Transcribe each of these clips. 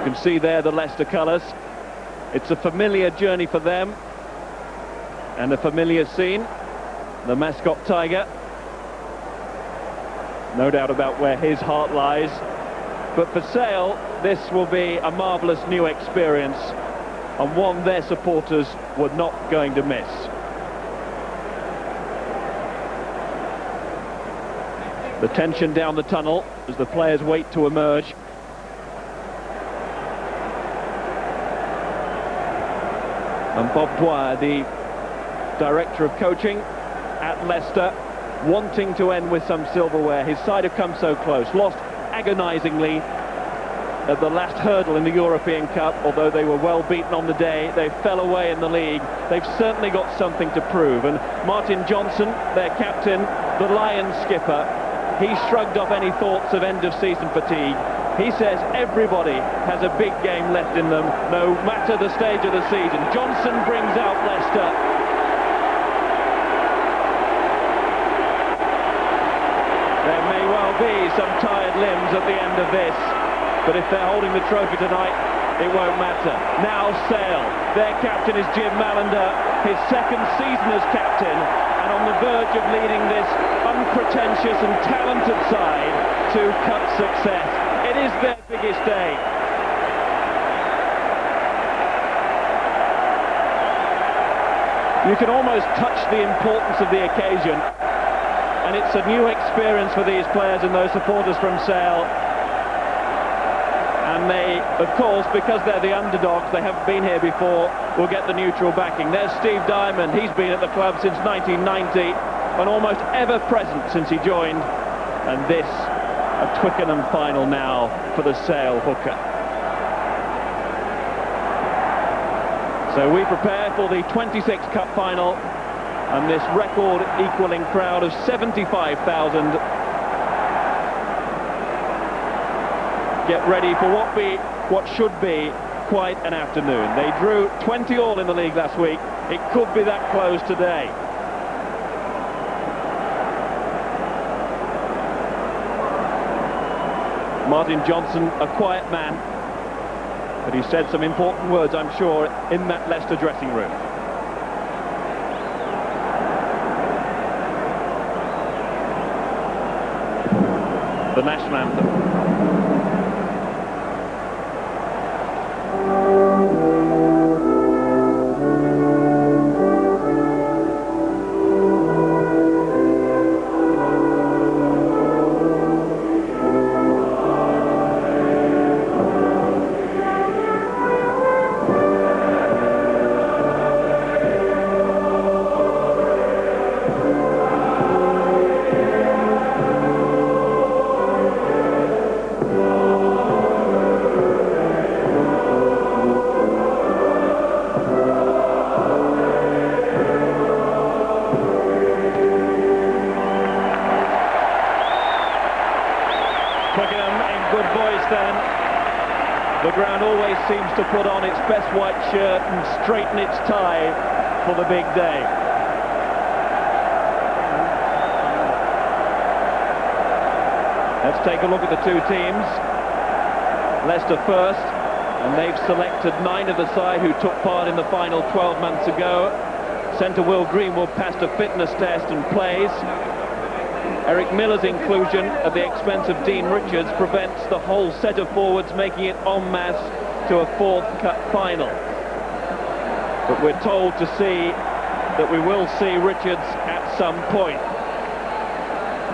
can see there the Leicester colours. It's a familiar journey for them, and a familiar scene. The mascot tiger. No doubt about where his heart lies. But for Sale, this will be a marvellous new experience, and one their supporters were not going to miss. The tension down the tunnel as the players wait to emerge. And Bob Dwyer, the director of coaching at Leicester, wanting to end with some silverware. His side have come so close, lost agonisingly at the last hurdle in the European Cup. Although they were well beaten on the day, they fell away in the league. They've certainly got something to prove. And Martin Johnson, their captain, the Lions skipper, he shrugged off any thoughts of end-of-season fatigue. He says everybody has a big game left in them, no matter the stage of the season. Johnson brings out Leicester. There may well be some tired limbs at the end of this, but if they're holding the trophy tonight, it won't matter. Now Sale, their captain is Jim Malander, his second season as captain, and on the verge of leading this unpretentious and talented side to cup success. It is their biggest day. You can almost touch the importance of the occasion, and it's a new experience for these players and those supporters from Sale. And they, of course, because they're the underdogs, they haven't been here before, will get the neutral backing. There's Steve Diamond. He's been at the club since 1990 and almost ever present since he joined. And this, a Twickenham final now for the Sale hooker. So we prepare for the 26th Cup Final, and this record-equalling crowd of 75,000 get ready for what should be quite an afternoon. They drew 20-all in the league last week. It could be that close today. Martin Johnson, a quiet man, but he said some important words, I'm sure, in that Leicester dressing room. The national anthem. Twickenham in good voice then. The ground always seems to put on its best white shirt and straighten its tie for the big day. Let's take a look at the two teams. Leicester first, and they've selected 9 of the side who took part in the final 12 months ago. Centre Will Greenwood passed a fitness test and plays. Eric Miller's inclusion at the expense of Dean Richards prevents the whole set of forwards making it en masse to a 4th Cup Final. But we're told to see that we will see Richards at some point.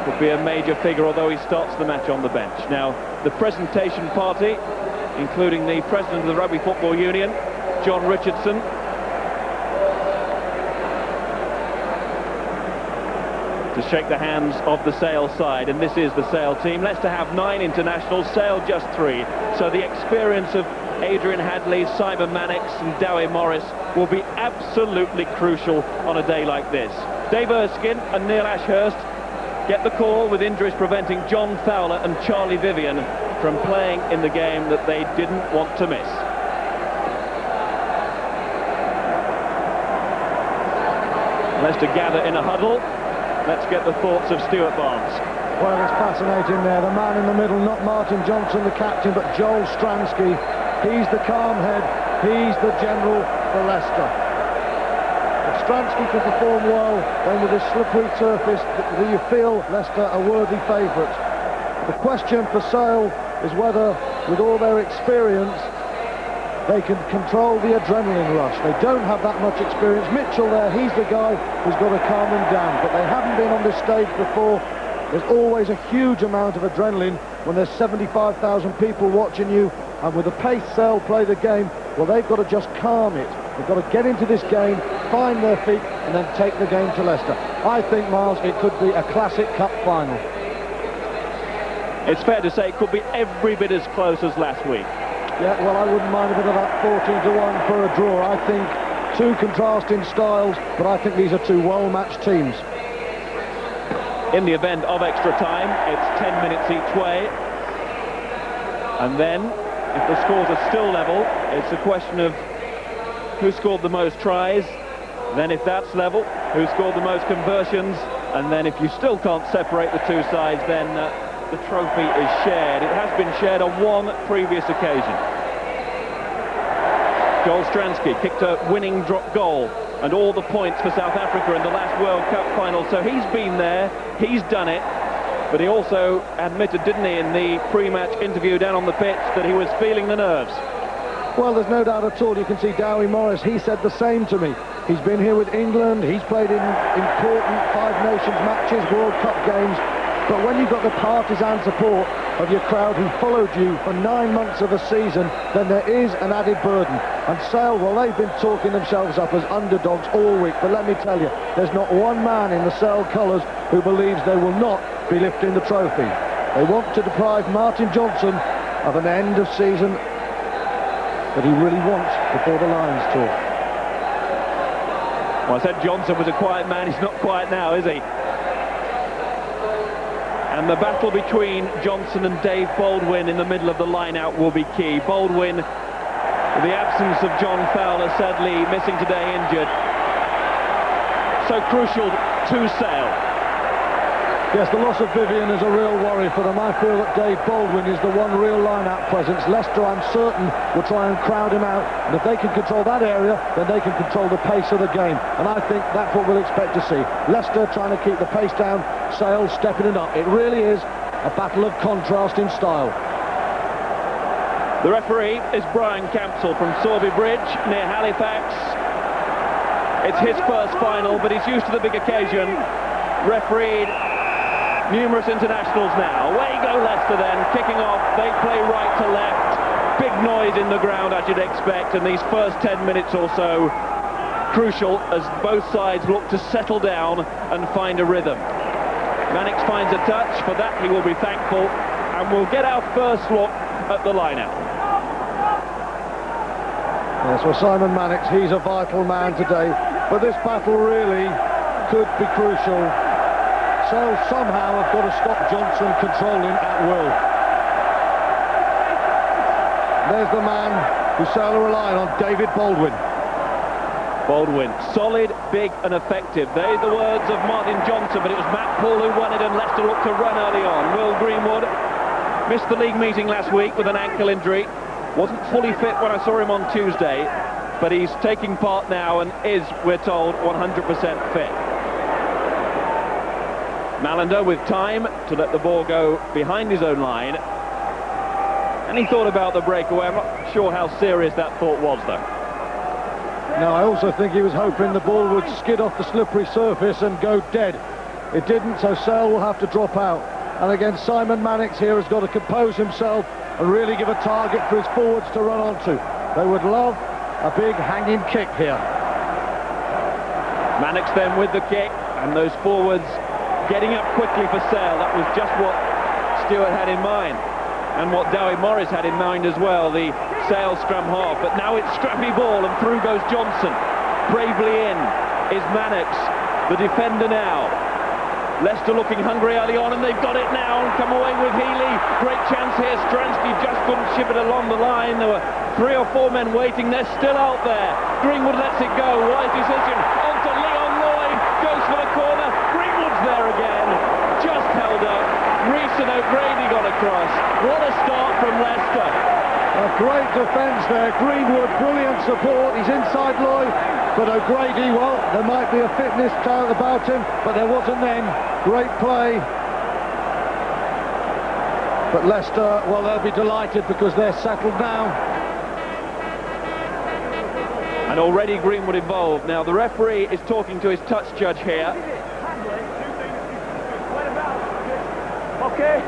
Could be a major figure, although he starts the match on the bench. Now, the presentation party, including the president of the Rugby Football Union, John Richardson, to shake the hands of the Sale side, and this is the Sale team. Leicester have 9 internationals, Sale just 3. So the experience of Adrian Hadley, Simon Mannix and Dowie Morris will be absolutely crucial on a day like this. Dave Erskine and Neil Ashurst get the call with injuries preventing John Fowler and Charlie Vivian from playing in the game that they didn't want to miss. Leicester gather in a huddle. Let's get the thoughts of Stuart Barnes. Well, it's fascinating there. The man in the middle, not Martin Johnson, the captain, but Joel Stransky, He's the calm head. He's the general for Leicester. If Stransky can perform well, then with this slippery surface, do you feel Leicester a worthy favourite? The question for Sale is whether, with all their experience, they can control the adrenaline rush. They don't have that much experience. Mitchell there, he's the guy who's got to calm them down, but they haven't been on this stage before. There's always a huge amount of adrenaline when there's 75,000 people watching you, and with the pace Sale play the game, well, they've got to just calm it. They've got to get into this game, find their feet, and then take the game to Leicester. I think, Miles, it could be a classic cup final. It's fair to say it could be every bit as close as last week. Yeah, well, I wouldn't mind a bit of that 14-1 for a draw. I think two contrasting styles, but I think these are two well-matched teams. In the event of extra time, it's 10 minutes each way. And then, if the scores are still level, it's a question of who scored the most tries. Then if that's level, who scored the most conversions. And then if you still can't separate the two sides, then the trophy is shared. It has been shared on one previous occasion. Joel Stransky kicked a winning drop goal and all the points for South Africa in the last World Cup final. So he's been there, he's done it. But he also admitted, didn't he, in the pre-match interview down on the pitch, that he was feeling the nerves. Well, there's no doubt at all. You can see Dowie Morris, he said the same to me. He's been here with England, he's played in important Five Nations matches, World Cup games. But when you've got the partisan support of your crowd who followed you for 9 months of a season, then there is an added burden. And Sale, well, they've been talking themselves up as underdogs all week. But let me tell you, there's not one man in the Sale colours who believes they will not be lifting the trophy. They want to deprive Martin Johnson of an end of season that he really wants before the Lions tour. Well, I said Johnson was a quiet man. He's not quiet now, is he? And the battle between Johnson and Dave Baldwin in the middle of the line-out will be key. Baldwin, with the absence of John Fowler, sadly missing today, injured. So crucial to Sale. Yes, the loss of Vivian is a real worry for them. I feel that Dave Baldwin is the one real line-out presence. Leicester, I'm certain, will try and crowd him out. And if they can control that area, then they can control the pace of the game. And I think that's what we'll expect to see. Leicester trying to keep the pace down, Sale stepping it up. It really is a battle of contrast in style. The referee is Brian Campsell from Sorby Bridge, near Halifax. It's his first final, but he's used to the big occasion. Refereed numerous internationals now. Away go Leicester then, kicking off. They play right to left. Big noise in the ground, as you'd expect, and these first 10 minutes or so crucial as both sides look to settle down and find a rhythm. Mannix finds a touch. For that he will be thankful, and we'll get our first look at the line-out. Yes, well, Simon Mannix, he's a vital man today, but this battle really could be crucial. Sale somehow have got to stop Johnson controlling at will. There's the man who Sale are relying on, David Baldwin. Baldwin, solid, big and effective. They're the words of Martin Johnson, but it was Matt Paul who won it, and Leicester looked to run early on. Will Greenwood missed the league meeting last week with an ankle injury. Wasn't fully fit when I saw him on Tuesday, but he's taking part now and is, we're told, 100% fit. Malander with time to let the ball go behind his own line. And he thought about the breakaway. I'm not sure how serious that thought was, though. No, I also think he was hoping the ball would skid off the slippery surface and go dead. It didn't, so Sale will have to drop out. And again, Simon Mannix here has got to compose himself and really give a target for his forwards to run onto. They would love a big hanging kick here. Mannix then with the kick, and those forwards getting up quickly for Sale. That was just what Stewart had in mind, and what Dowie Morris had in mind as well, the Sale scrum half. But now it's scrappy ball, and through goes Johnson. Bravely in is Mannix, the defender now. Leicester looking hungry early on, and they've got it now and come away with Healy. Great chance here. Stransky just couldn't ship it along the line. There were 3 or 4 men waiting. They're still out there. Greenwood lets it go. Wise decision. On to Leon Lloyd. Goes for the corner. Greenwood's there again. Just held up. Reese and O'Grady got across. What a start from Leicester. A great defence there. Greenwood, brilliant support. He's inside Lloyd, but O'Grady, well, there might be a fitness doubt about him, but there wasn't then. Great play. But Leicester, well, they'll be delighted because they're settled now. And already Greenwood involved. Now the referee is talking to his touch judge here. Okay.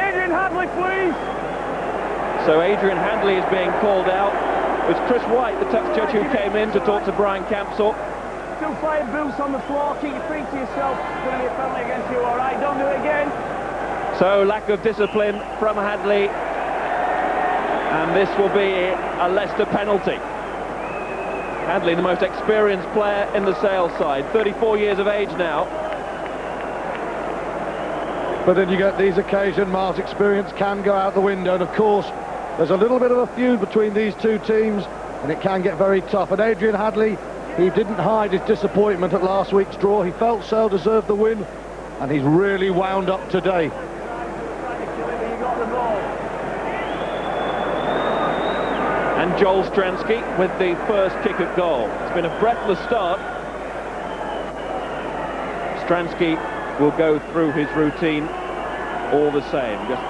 Adrian Hadley, please. So Adrian Hadley is being called out. It was Chris White, the touch judge, who came in to talk to Brian Campsall. 2 fire boots on the floor. Keep your feet to yourself. It's going to be a penalty against you, all right? Don't do it again. So lack of discipline from Hadley. And this will be a Leicester penalty. Hadley, the most experienced player in the Sale side, 34 years of age now. But then you get these occasions, Mar's experience can go out the window, and of course there's a little bit of a feud between these two teams, and it can get very tough. And Adrian Hadley, he didn't hide his disappointment at last week's draw. He felt Sale deserved the win, and he's really wound up today. And Joel Stransky with the first kick at goal. It's been a breathless start. Stransky will go through his routine all the same. Just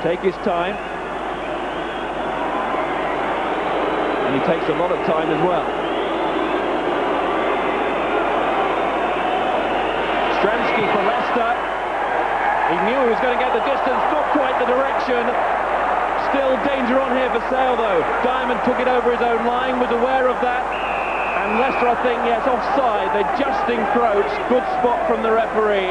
take his time. And he takes a lot of time as well. Stransky for Leicester. He knew he was going to get the distance, not quite the direction. Still danger on here for Sale though. Diamond took it over his own line, was aware of that. And Leicester, I think, yes, offside. They just encroached. Good spot from the referee.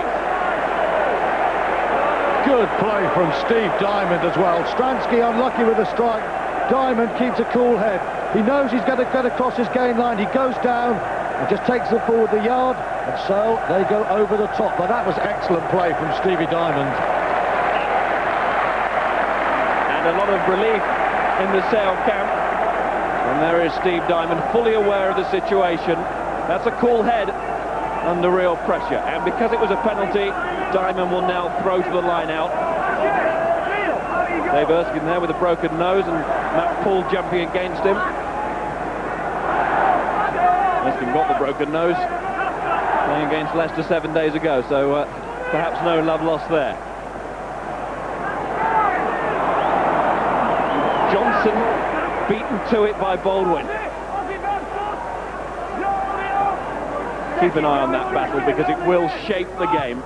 Good play from Steve Diamond as well. Stransky unlucky with the strike. Diamond keeps a cool head. He knows he's going to get across his gain line. He goes down and just takes it forward the yard. And so they go over the top. But that was excellent play from Stevie Diamond. And a lot of relief in the Sale camp. And there is Steve Diamond, fully aware of the situation. That's a cool head under real pressure. And because it was a penalty, Diamond will now throw to the line out. Dave Erskine there with a broken nose, and Matt Poole jumping against him. Erskine got the broken nose, playing against Leicester 7 days ago, so perhaps no love lost there. Johnson beaten to it by Baldwin. Keep an eye on that battle because it will shape the game.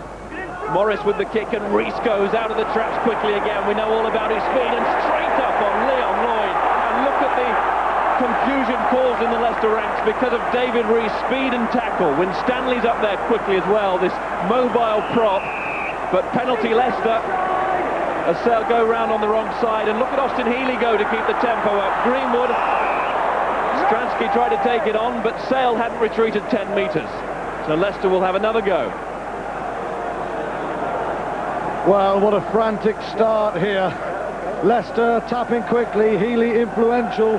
Morris with the kick, and Rees goes out of the traps quickly again. We know all about his speed, and straight up on Leon Lloyd. And look at the confusion caused in the Leicester ranks because of David Rees' speed and tackle. When Stanley's up there quickly as well, this mobile prop. But penalty Leicester. As Sale go round on the wrong side, and look at Austin Healey go to keep the tempo up. Greenwood, Stransky tried to take it on, but Sale hadn't retreated 10 metres. So Leicester will have another go. Well, what a frantic start here. Leicester tapping quickly, Healey influential,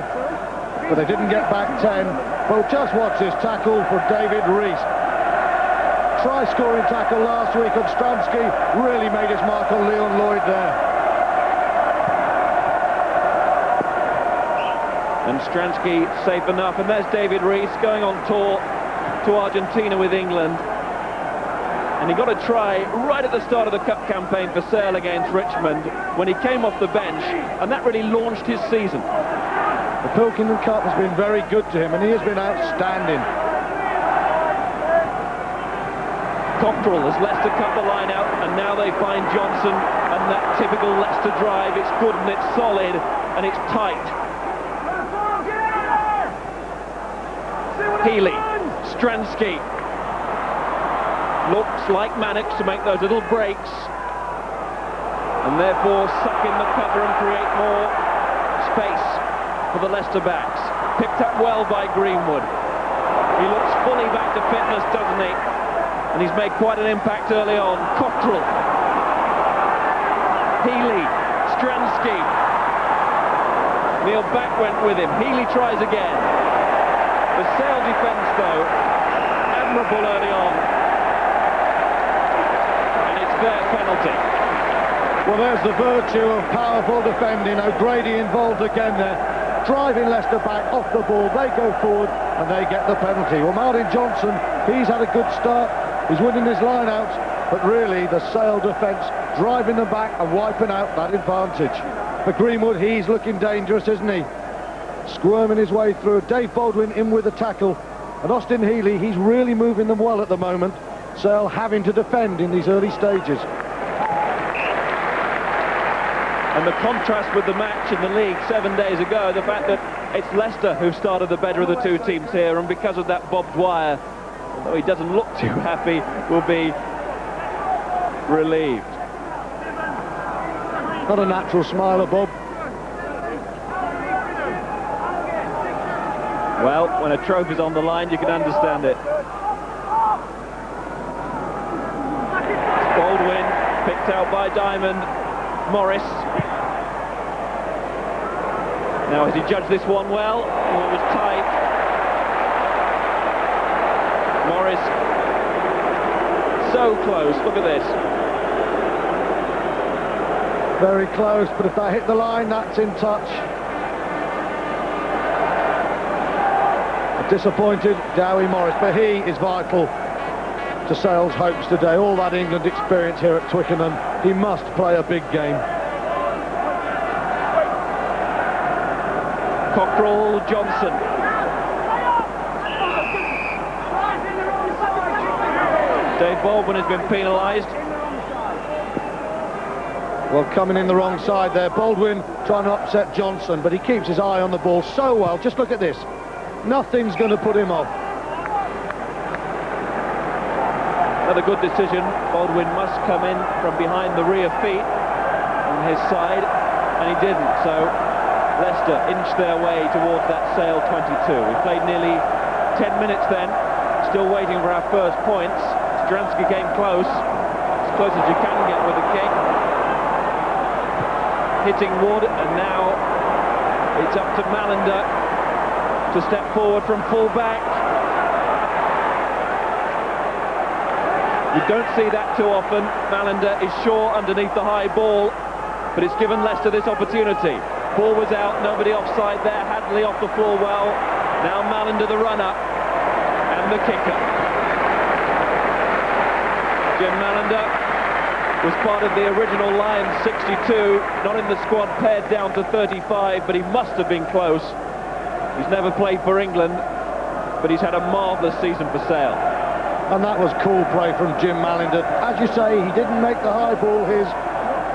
but they didn't get back 10. Well, just watch this tackle for David Rees. Try-scoring tackle last week, and Stransky really made his mark on Leon Lloyd there. And Stransky safe enough, and there's David Rees going on tour to Argentina with England. And he got a try right at the start of the Cup campaign for Sale against Richmond when he came off the bench, and that really launched his season. The Pilkington Cup has been very good to him, and he has been outstanding. Cockrell has Leicester cut the line out, and now they find Johnson, and that typical Leicester drive. It's good and it's solid and it's tight. Healey, Stransky. Looks like Mannix to make those little breaks, and therefore suck in the cover and create more space for the Leicester backs. Picked up well by Greenwood. He looks fully back to fitness, doesn't he? And he's made quite an impact early on. Cockrell, Healey, Stransky. Neil Back went with him. Healey tries again. The Sale defence, though, admirable early on. And it's their penalty. Well, there's the virtue of powerful defending. O'Grady involved again there, driving Leicester back off the ball. They go forward and they get the penalty. Well, Martin Johnson, he's had a good start. He's winning his line-outs, but really the Sale defence driving them back and wiping out that advantage. For Greenwood, he's looking dangerous, isn't he? Squirming his way through. Dave Baldwin in with a tackle. And Austin Healey, he's really moving them well at the moment. Sale having to defend in these early stages. And the contrast with the match in the league 7 days ago, the fact that it's Leicester who started the better of the two teams here, and because of that, Bob Dwyer, although he doesn't look too happy, will be relieved. Not a natural smiler, Bob. Well, when a trophy's on the line, you can understand it. Baldwin picked out by Diamond. Morris. Now, has he judged this one well? Oh, it was tight. Morris. So close, look at this. Very close, but if they hit the line, that's in touch. A disappointed Dowie Morris, but he is vital to Sale's hopes today. All that England experience here at Twickenham. He must play a big game. Cockrell, Johnson. Dave Baldwin has been penalised. Well, coming in the wrong side there. Baldwin trying to upset Johnson, but he keeps his eye on the ball so well. Just look at this. Nothing's going to put him off. Another good decision. Baldwin must come in from behind the rear feet on his side, and he didn't. So Leicester inched their way towards that Sale 22. We played nearly 10 minutes then, still waiting for our first points. Stransky came close as you can get with a kick. Hitting Wood, and now it's up to Malander to step forward from full-back. You don't see that too often. Malander is sure underneath the high ball, but it's given Leicester this opportunity. Ball was out, nobody offside there. Hadley off the floor well. Now Malander the runner and the kicker. Jim Malander was part of the original Lions 62, not in the squad, pared down to 35, but he must have been close. He's never played for England, but he's had a marvellous season for Sale. And that was cool play from Jim Malander. As you say, he didn't make the high ball his,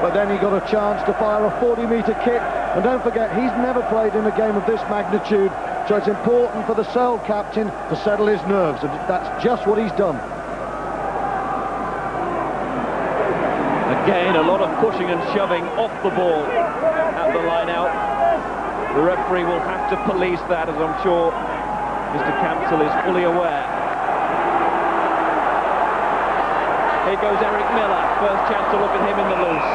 but then he got a chance to fire a 40-metre kick. And don't forget, he's never played in a game of this magnitude, so it's important for the Sale captain to settle his nerves, and that's just what he's done. Again, a lot of pushing and shoving off the ball at the line-out. The referee will have to police that, as I'm sure Mr. Campbell is fully aware. Here goes Eric Miller, first chance to look at him in the loose.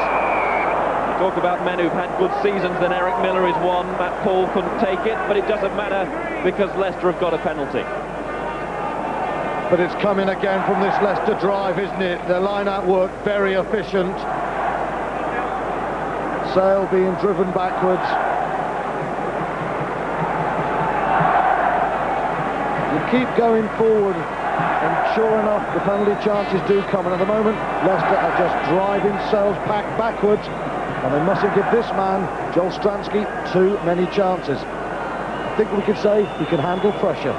Talk about men who've had good seasons, then Eric Miller is one. Matt Paul couldn't take it, but it doesn't matter because Leicester have got a penalty. But it's coming again from this Leicester drive, isn't it? Their line-out work very efficient. Sale being driven backwards. You keep going forward, and sure enough, the penalty chances do come. And at the moment, Leicester are just driving Sale's pack backwards, and they mustn't give this man, Joel Stransky, too many chances. I think we could say he can handle pressure.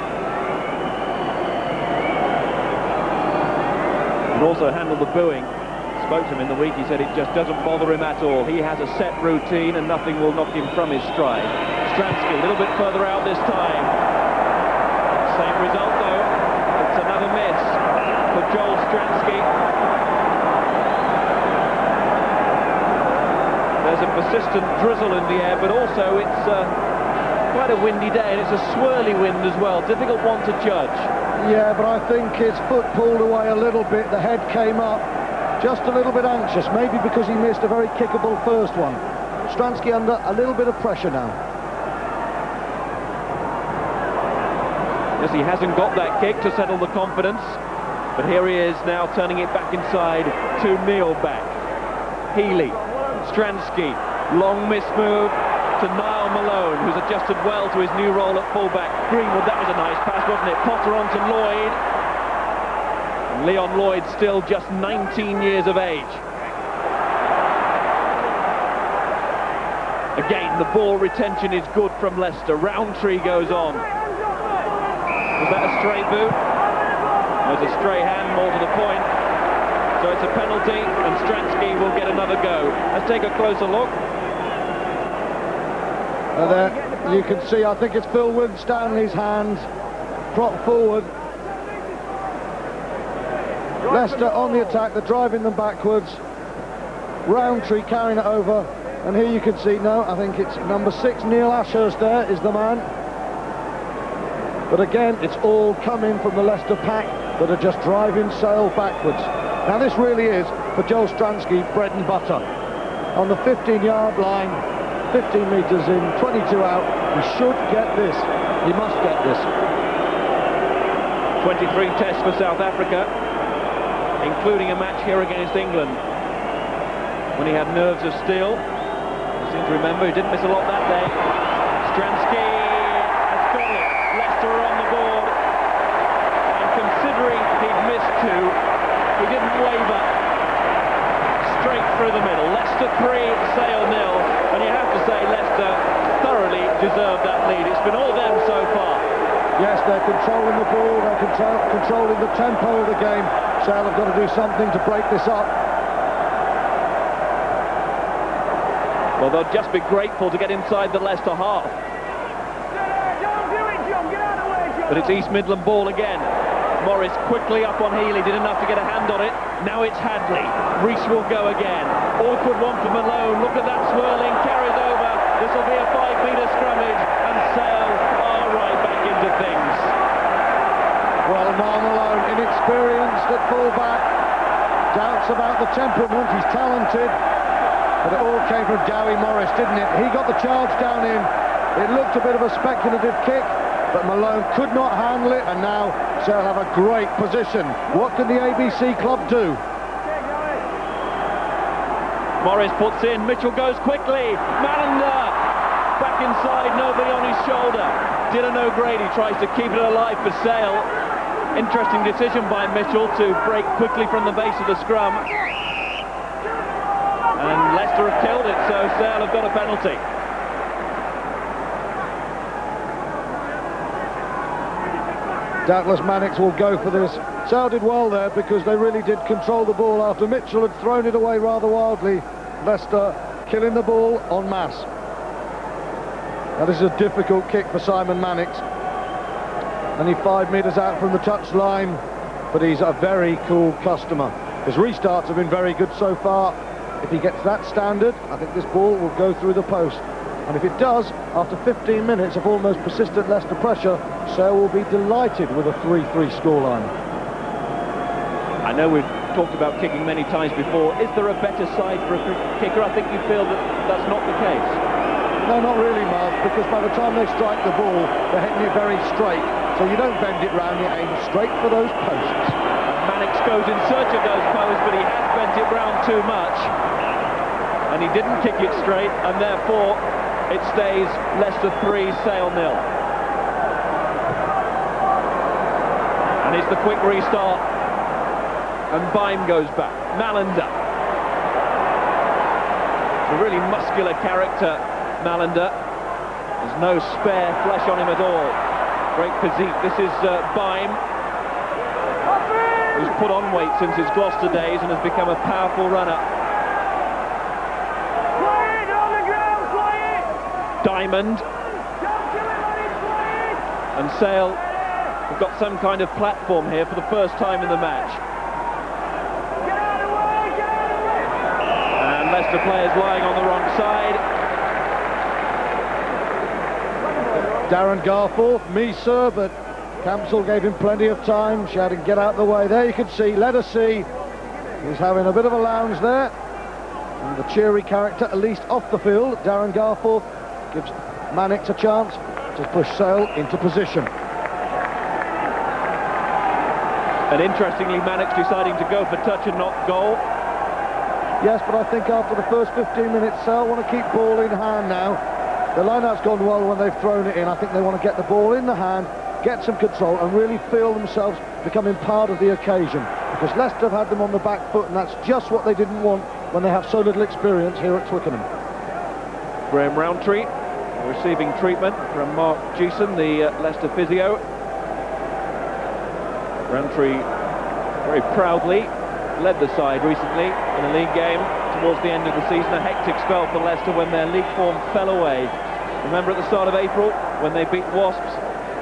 And also handle the booing. Spoke to him in the week, he said it just doesn't bother him at all. He has a set routine and nothing will knock him from his stride. Stransky a little bit further out this time. Same result though. It's another miss for Joel Stransky. There's a persistent drizzle in the air, but also it's quite a windy day, and it's a swirly wind as well. Difficult one to judge. Yeah, but I think his foot pulled away a little bit. The head came up, just a little bit anxious, maybe because he missed a very kickable first one. Stransky under a little bit of pressure now. Yes, he hasn't got that kick to settle the confidence, but here he is now turning it back inside to Neil back. Healey Stransky, long miss move to Niall Malone, who's adjusted well to his new role at fullback. Greenwood, that was a nice pass, wasn't it? Potter on to Lloyd. And Leon Lloyd still just 19 years of age. Again, the ball retention is good from Leicester. Roundtree goes on. Was that a stray boot? There's a stray hand, more to the point. So it's a penalty, and Stransky will get another go. Let's take a closer look. And there you can see, I think it's Phil Winstanley's hands prop forward. Leicester on the attack, they're driving them backwards. Roundtree carrying it over. And here you can see, no, I think it's number 6, Neil Ashurst there is the man. But again, it's all coming from the Leicester pack that are just driving Sale backwards. Now this really is, for Joel Stransky, bread and butter. On the 15-yard line, 15 metres in, 22 out, he should get this. He must get this. 23 tests for South Africa, including a match here against England, when he had nerves of steel. I seem to remember he didn't miss a lot that day. Stransky has got it. Leicester are on the board. And considering he'd missed 2, he didn't waver. Straight through the middle. Leicester 3, Sale 0. And you have to say Leicester thoroughly deserved that lead. It's been all them so far. Yes, they're controlling the ball, they're controlling the tempo of the game. Sale have got to do something to break this up. Well, they'll just be grateful to get inside the Leicester half. But it's East Midland ball again. Morris quickly up on Healy, did enough to get a hand on it. Now it's Hadley. Rees will go again. Awkward one for Malone. Look at that swirling, carries over. This will be a 5-metre scrummage, and Sale are right back into things. Well, Niall Malone, inexperienced at full-back. Doubts about the temperament, he's talented. But it all came from Dowie Morris, didn't it? He got the charge down in. It looked a bit of a speculative kick, but Malone could not handle it, and now Sale have a great position. What can the ABC club do? Morris puts in, Mitchell goes quickly. Malander back inside, nobody on his shoulder. Dylan O'Grady tries to keep it alive for Sale. Interesting decision by Mitchell to break quickly from the base of the scrum. And Leicester have killed it, so Sale have got a penalty. Doubtless Mannix will go for this. Sale did well there because they really did control the ball after Mitchell had thrown it away rather wildly. Leicester killing the ball en masse. Now this is a difficult kick for Simon Mannix. Only 5 metres out from the touchline, but he's a very cool customer. His restarts have been very good so far. If he gets that standard, I think this ball will go through the post. And if it does, after 15 minutes of almost persistent Leicester pressure, Sale will be delighted with a 3-3 scoreline. I know we've talked about kicking many times before. Is there a better side for a kicker? I think you feel that that's not the case. No, not really, Mark, because by the time they strike the ball, they're hitting it very straight. So you don't bend it round, you aim straight for those posts. Mannix goes in search of those posts, but he has bent it round too much. And he didn't kick it straight, and therefore it stays Leicester 3, Sale 0. And it's the quick restart. And Bime goes back. Malander. It's a really muscular character, Malander. There's no spare flesh on him at all. Great physique. This is Bime, who's put on weight since his Gloucester days and has become a powerful runner. Diamond. And Sale have got some kind of platform here for the first time in the match. And Leicester players lying on the wrong side. Darren Garforth, me sir, but Campbell gave him plenty of time, shouting get out the way. There you can see, let us see, he's having a bit of a lounge there. And the cheery character, at least off the field, Darren Garforth, gives Mannix a chance to push Sale into position. And interestingly, Mannix deciding to go for touch and not goal. Yes, but I think after the first 15 minutes, Sale want to keep ball in hand now. The line-out's gone well when they've thrown it in. I think they want to get the ball in the hand, get some control, and really feel themselves becoming part of the occasion. Because Leicester have had them on the back foot, and that's just what they didn't want when they have so little experience here at Twickenham. Graham Rowntree receiving treatment from Mark Geeson, the Leicester physio. Rowntree very proudly led the side recently in a league game towards the end of the season. A hectic spell for Leicester when their league form fell away. Remember at the start of April when they beat Wasps,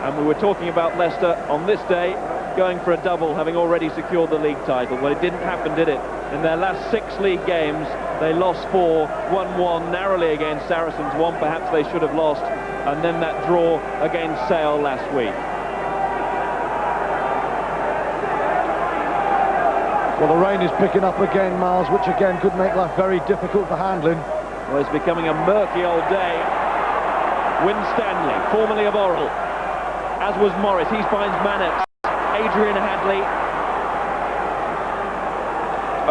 and we were talking about Leicester on this day going for a double, having already secured the league title. Well, it didn't happen, did it? In their last 6 league games, they lost 4, won 1 narrowly against Saracens, 1 perhaps they should have lost, and then that draw against Sale last week. Well, the rain is picking up again, Miles, which again could make life very difficult for handling. Well, it's becoming a murky old day. Winstanley, formerly of Orrell, as was Morris. He finds Mannix. Adrian Hadley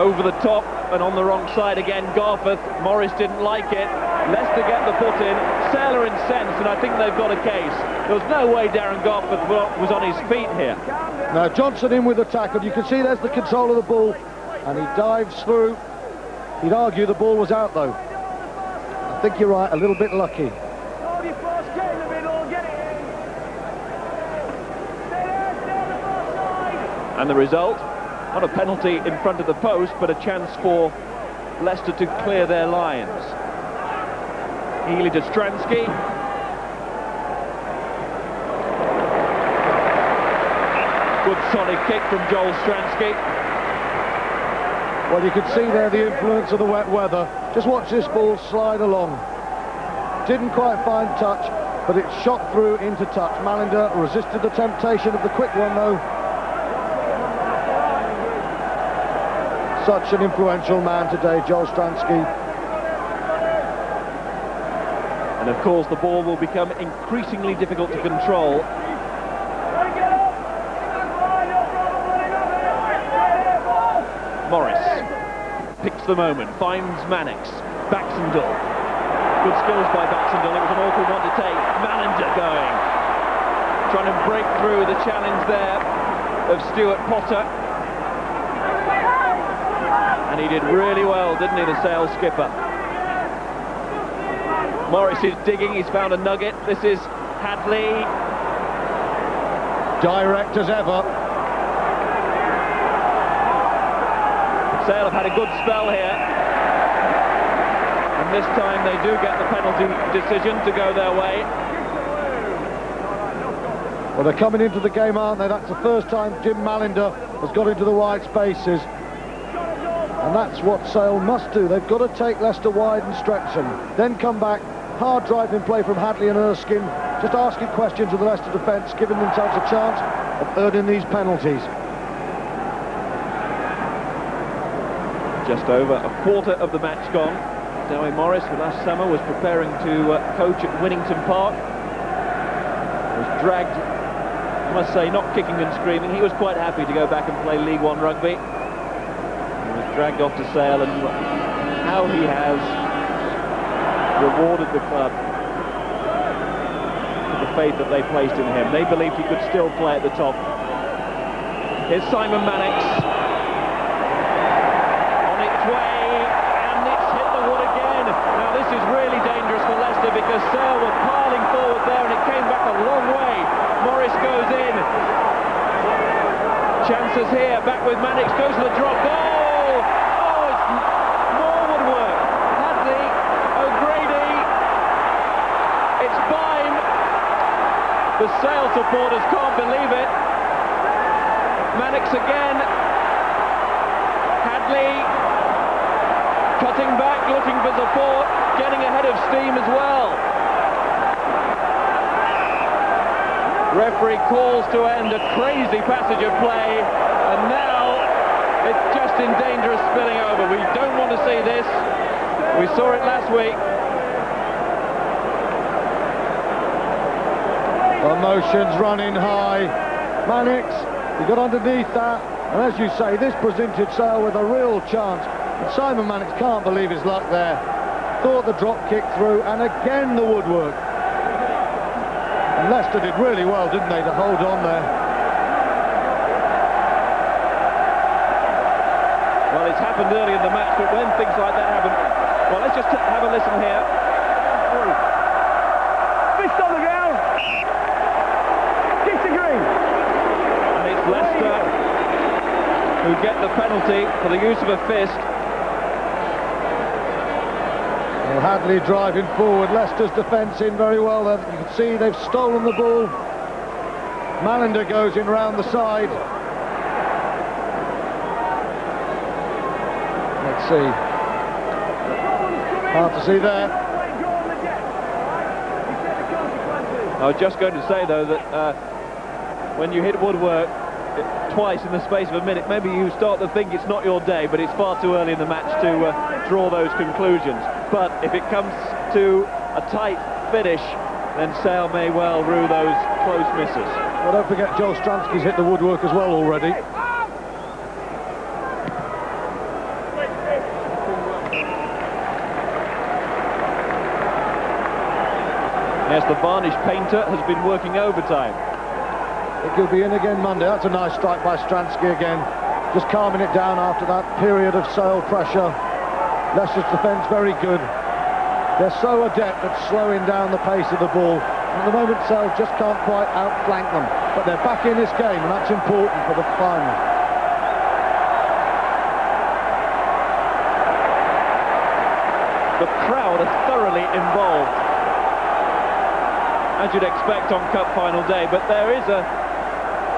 over the top and on the wrong side again. Garforth. Morris didn't like it. Leicester get the foot in. Sale are incensed, and I think they've got a case. There was no way Darren Garforth was on his feet here. Now Johnson in with the tackle. You can see there's the control of the ball, and he dives through. He'd argue the ball was out though. I think you're right, a little bit lucky. And the result, not a penalty in front of the post, but a chance for Leicester to clear their lines. Healy to Stransky. Good solid kick from Joel Stransky. Well, you can see there the influence of the wet weather. Just watch this ball slide along. Didn't quite find touch, but it shot through into touch. Mallinder resisted the temptation of the quick one though. Such an influential man today, Joel Stransky. And of course the ball will become increasingly difficult to control. Morris picks the moment, finds Mannix. Baxendale. Good skills by Baxendale. It was an awkward one to take. Mallinder going. Trying to break through the challenge there of Stuart Potter. And he did really well, didn't he, the Sale skipper? Morris is digging, he's found a nugget. This is Hadley. Direct as ever. Sale have had a good spell here. And this time they do get the penalty decision to go their way. Well, they're coming into the game, aren't they? That's the first time Jim Mallinder has got into the wide spaces. And that's what Sale must do. They've got to take Leicester wide and stretch them. Then come back, hard driving play from Hadley and Erskine, just asking questions of the Leicester defence, giving themselves a chance of earning these penalties. Just over a quarter of the match gone. Dowie Morris, who last summer was preparing to coach at Winnington Park, was dragged, I must say, not kicking and screaming. He was quite happy to go back and play League One rugby. Dragged off to Sale, and how he has rewarded the club for the faith that they placed in him. They believed he could still play at the top. Here's Simon Mannix on its way, and it's hit the wood again. Now this is really dangerous for Leicester because Sale were piling forward there and it came back a long way. Morris goes in. Chances here, back with Mannix, goes for the drop goal. The Sale supporters can't believe it. Mannix again. Hadley cutting back, looking for support, getting ahead of steam as well. Referee calls to end a crazy passage of play, and now it's just in danger of spilling over. We don't want to see this. We saw it last week. Emotions running high. Mannix, he got underneath that, and as you say, this presented Sale with a real chance. Simon Mannix can't believe his luck there. Thought the drop kick through, and again the woodwork. And Leicester did really well, didn't they, to hold on there. Well, it's happened early in the match, but when things like that happen... Well, let's just have a listen here. Fist on the ground. Kick to green. And it's Leicester who get the penalty for the use of a fist. Well, Hadley driving forward, Leicester's defence in very well then. You can see they've stolen the ball. Malander goes in round the side. Let's see. Hard to see there. I was just going to say, though, that when you hit woodwork twice in the space of a minute, maybe you start to think it's not your day, but it's far too early in the match to draw those conclusions. But if it comes to a tight finish, then Sale may well rue those close misses. Well, don't forget Joel Stransky's hit the woodwork as well already. Yes, the varnish painter has been working overtime. It could be in again Monday. That's a nice strike by Stransky again. Just calming it down after that period of Sale pressure. Leicester's defence very good. They're so adept at slowing down the pace of the ball. At the moment, Sale just can't quite outflank them. But they're back in this game, and that's important for the final. The crowd are thoroughly involved, as you'd expect on Cup Final day, but there is a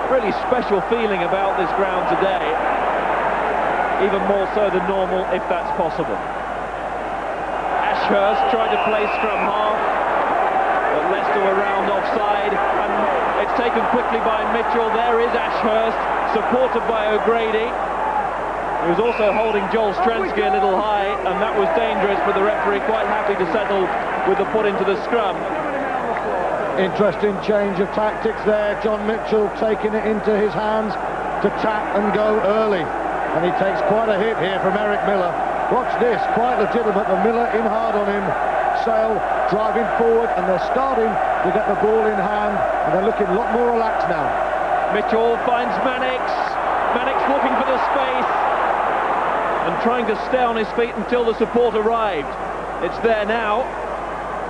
really special feeling about this ground today, even more so than normal, if that's possible. Ashurst tried to play scrum half, but Leicester were round offside, and it's taken quickly by Mitchell. There is Ashurst, supported by O'Grady, who was also holding Joel Stransky a little high, and that was dangerous, but the referee quite happy to settle with the put into the scrum. Interesting change of tactics there. John Mitchell taking it into his hands to tap and go early. And he takes quite a hit here from Eric Miller. Watch this, quite legitimate. The Miller in hard on him. Sale driving forward, and they're starting to get the ball in hand, and they're looking a lot more relaxed now. Mitchell finds Mannix. Mannix looking for the space and trying to stay on his feet until the support arrived. It's there now,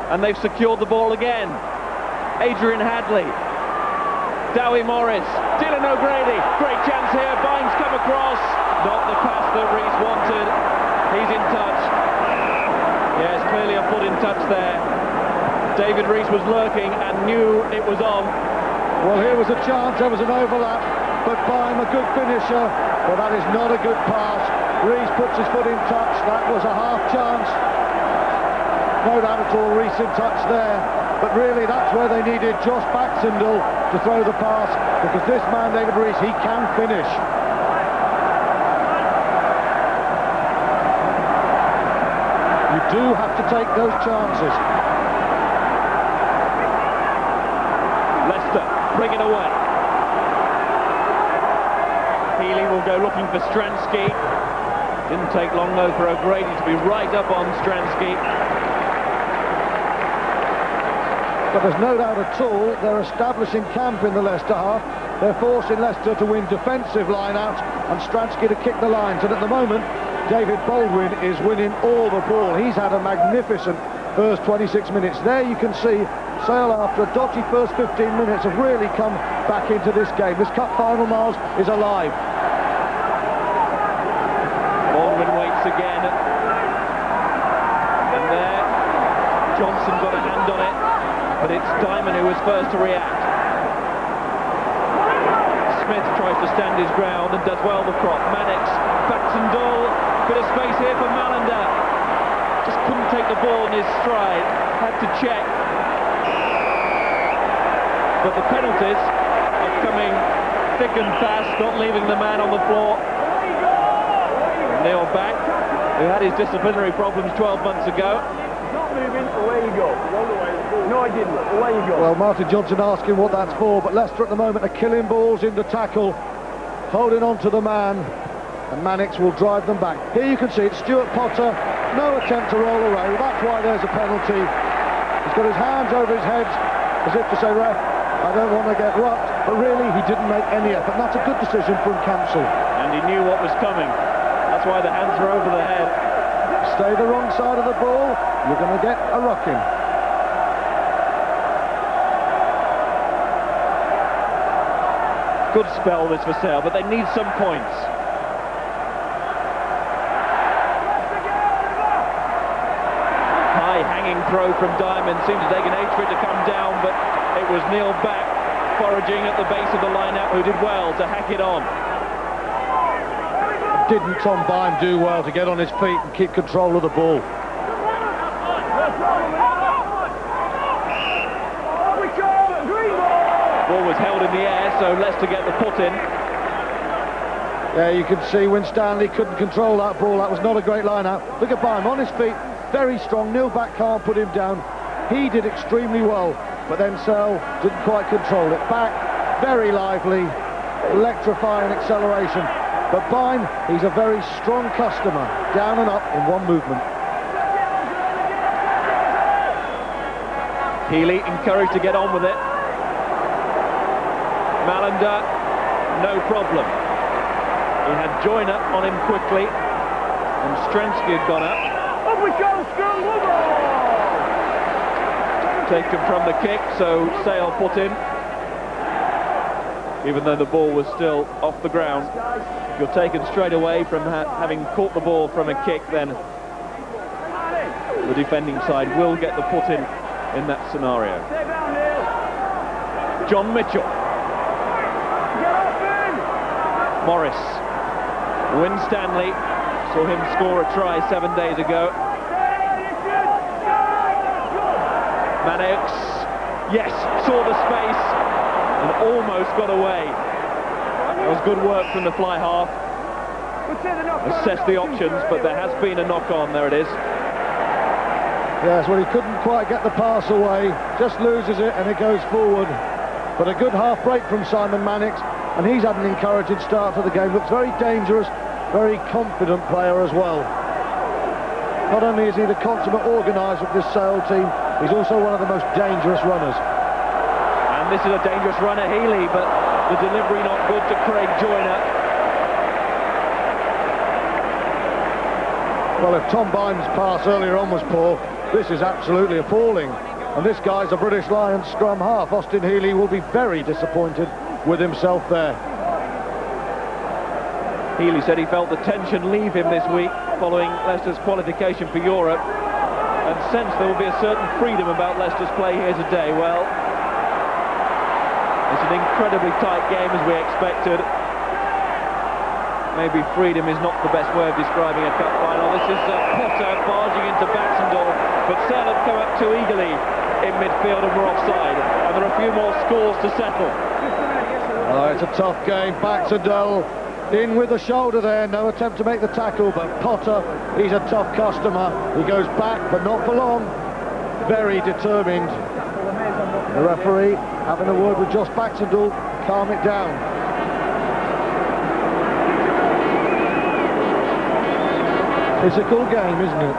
and they've secured the ball again. Adrian Hadley, Dowie Morris, Dylan O'Grady, great chance here, Bynes come across, not the pass that Rees wanted, he's in touch. Yes, clearly a foot in touch there. David Rees was lurking and knew it was on. Well, here was a chance, there was an overlap, but Byne a good finisher, but that is not a good pass. Rees puts his foot in touch, that was a half chance. No doubt at all, Rees in touch there. But really, that's where they needed Josh Baxendale to throw the pass, because this man, David Rees, he can finish. You do have to take those chances. Leicester bring it away. Healy will go looking for Stransky. Didn't take long though for O'Grady to be right up on Stransky. But there's no doubt at all, they're establishing camp in the Leicester half. They're forcing Leicester to win defensive line-outs and Stransky to kick the lines. And at the moment, David Baldwin is winning all the ball. He's had a magnificent first 26 minutes. There you can see Sale, after a dodgy first 15 minutes, have really come back into this game. This Cup Final, Miles, is alive. Baldwin waits again. And there, Johnson got a hand on it. But it's Diamond who was first to react. Smith tries to stand his ground and does well the prop. Mannix, Baxendale, bit of space here for Malander. Just couldn't take the ball in his stride, had to check. But the penalties are coming thick and fast, not leaving the man on the floor. Neil Back, who had his disciplinary problems 12 months ago. Not moving, away you go. No, I didn't. Away you go. Well, Martin Johnson asking what that's for, but Leicester at the moment are killing balls in the tackle, holding on to the man. and Mannix will drive them back. Here you can see it's Stuart Potter, no attempt to roll away. That's why there's a penalty. He's got his hands over his head as if to say, ref, I don't want to get rocked, but really he didn't make any effort, and that's a good decision from Cancel. And he knew what was coming. That's why the hands were over the head. Stay the wrong side of the ball, you're going to get a rocking. Good spell this for Sale, but they need some points. High hanging throw from Diamond, seemed to take an age for it to come down, but it was Neil back foraging at the base of the line-out, who did well to hack it on. Didn't Tom Bime do well to get on his feet and keep control of the ball? Ball was held in the air, so Leicester get the put in. Yeah, you can see Winstanley couldn't control that ball. That was not a great line-out. Look at Bime on his feet, very strong. Neil back can't put him down. He did extremely well, but then Sale didn't quite control it. Back, very lively, electrifying acceleration. But Bime, he's a very strong customer, down and up in one movement. Healy encouraged to get on with it. Malander, no problem. He had Joyner on him quickly, and Strensky had gone up. Up we go, scrum, Taken from the kick, so Sale put in. Even though the ball was still off the ground. If you're taken straight away from having caught the ball from a kick, then the defending side will get the put in that scenario. John Mitchell. Morris. Winstanley, saw him score a try 7 days ago. Mannix, yes, saw the space and almost got away. That was good work from the fly half. Assess the options, but there has been a knock on. There it is. Yes, well, he couldn't quite get the pass away, just loses it and it goes forward. But a good half break from Simon Mannix, and he's had an encouraging start to the game. Looks very dangerous, very confident player as well. Not only is he the consummate organiser of this Sale team, he's also one of the most dangerous runners. And this is a dangerous runner, Healy, but the delivery not good to Craig Joyner. Well, if Tom Bime's pass earlier on was poor, this is absolutely appalling. And this guy's a British Lions scrum half. Austin Healy will be very disappointed with himself there. Healy said he felt the tension leave him this week following Leicester's qualification for Europe, and sensed there will be a certain freedom about Leicester's play here today. Well, it's an incredibly tight game as we expected. Maybe freedom is not the best way of describing a cup final. This is Potter barging into Baxendale, but Sale had come up too eagerly in midfield and were offside, and there are a few more scores to settle. Oh, it's a tough game. Baxendale in with the shoulder there, no attempt to make the tackle, but Potter, he's a tough customer. He goes back, but not for long. Very determined. The referee having a word with Josh Baxendale, calm it down. Physical game, isn't it?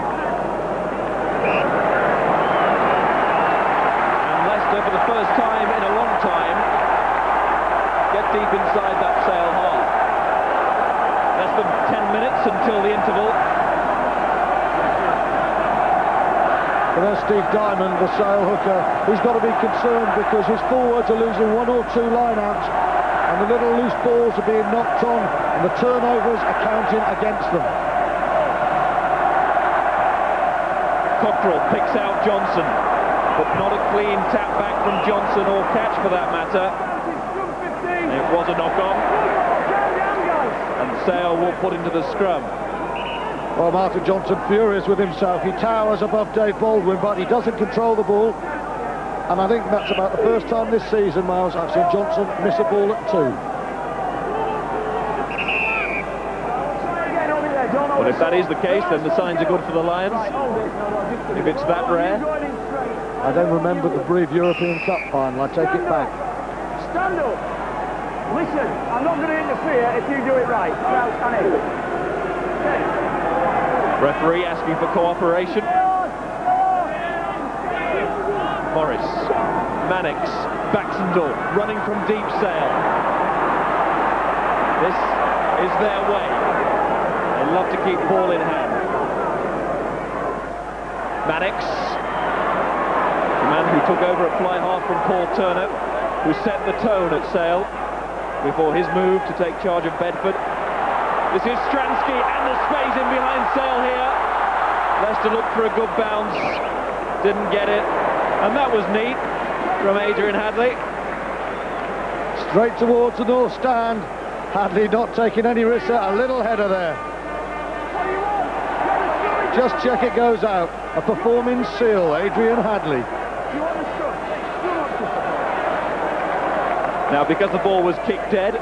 And Leicester, for the first time in a long time, get deep inside that Sale half. Less than 10 minutes until the interval. And there's Steve Diamond, the Sale hooker. He's got to be concerned because his forwards are losing one or two line-outs, and the little loose balls are being knocked on, and the turnovers are counting against them. Cockrell picks out Johnson, but not a clean tap back from Johnson, or catch for that matter. It was a knock-on, and Sale will put into the scrum. Well, Martin Johnson furious with himself. He towers above Dave Baldwin, but he doesn't control the ball. And I think that's about the first time this season, Miles, I've seen Johnson miss a ball at 2. Well, if that is the case, then the signs are good for the Lions. If it's that rare. I don't remember the brief European Cup final, I take it back. Stand up. Listen, I'm not going to interfere if you do it right. Now, stand in. Referee asking for cooperation. Morris, Mannix, Baxendale running from deep. Sale. This is their way. They love to keep ball in hand. Mannix, the man who took over at fly half from Paul Turner, who set the tone at Sale before his move to take charge of Bedford. This is Stransky, and the space in behind Sale here. Leicester looked for a good bounce, didn't get it, and that was neat from Adrian Hadley. Straight towards the north stand. Hadley not taking any risks, a little header there. Just check it goes out. A performing seal, Adrian Hadley. Now, because the ball was kicked dead,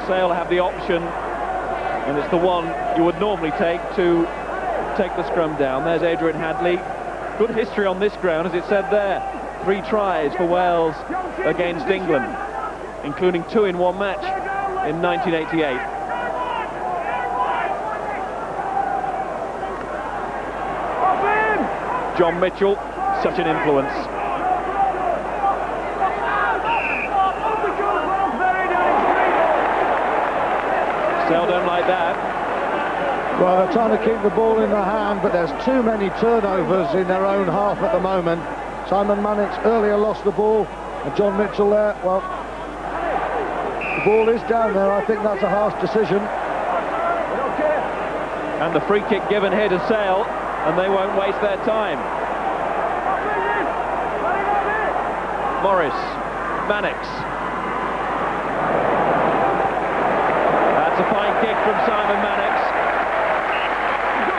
Sale have the option, and it's the one you would normally take to take the scrum down. There's Adrian Hadley. Good history on this ground, as it said there. 3 tries for Wales against England, including 2 in one match in 1988. John Mitchell, such an influence. Sale don't like that. Well, they're trying to keep the ball in their hand, but there's too many turnovers in their own half at the moment. Simon Mannix earlier lost the ball, and John Mitchell there, well, the ball is down there. I think that's a harsh decision. And the free kick given here to Sale, and they won't waste their time. Morris, Mannix. That's a fine kick from Simon Mannix,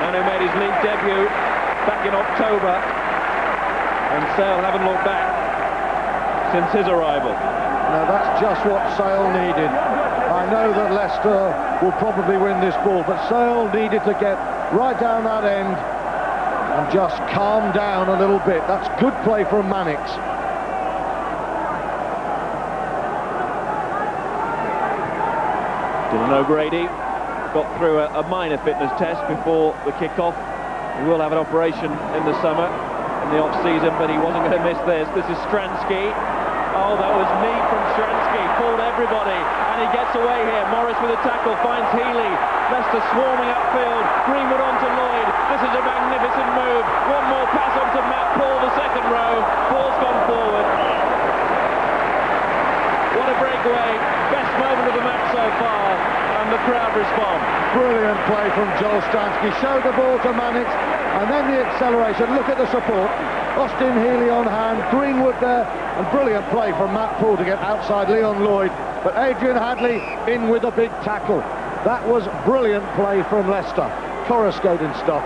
and who made his league debut back in October. And Sale haven't looked back since his arrival. No, that's just what Sale needed. I know that Leicester will probably win this ball, but Sale needed to get right down that end and just calm down a little bit. That's good play from Mannix. Dylan O'Grady got through a minor fitness test before the kick-off. He will have an operation in the summer, in the off-season, but he wasn't going to miss this. This is Stransky. Oh, that was neat from Stransky. Pulled everybody, and he gets away here. Morris with a tackle, finds Healy. Leicester swarming upfield. Greenwood onto Lloyd. This is a magnificent move. One more pass onto Matt Paul, the second row. Ball's gone forward. What a breakaway. Best moment of the match so far, and the crowd respond. Brilliant play from Joel Stransky. Showed the ball to Mannix, and then the acceleration. Look at the support. Austin Healy on hand, Greenwood there, and brilliant play from Matt Poole to get outside Leon Lloyd. But Adrian Hadley in with a big tackle. That was brilliant play from Leicester. Coruscating stuff.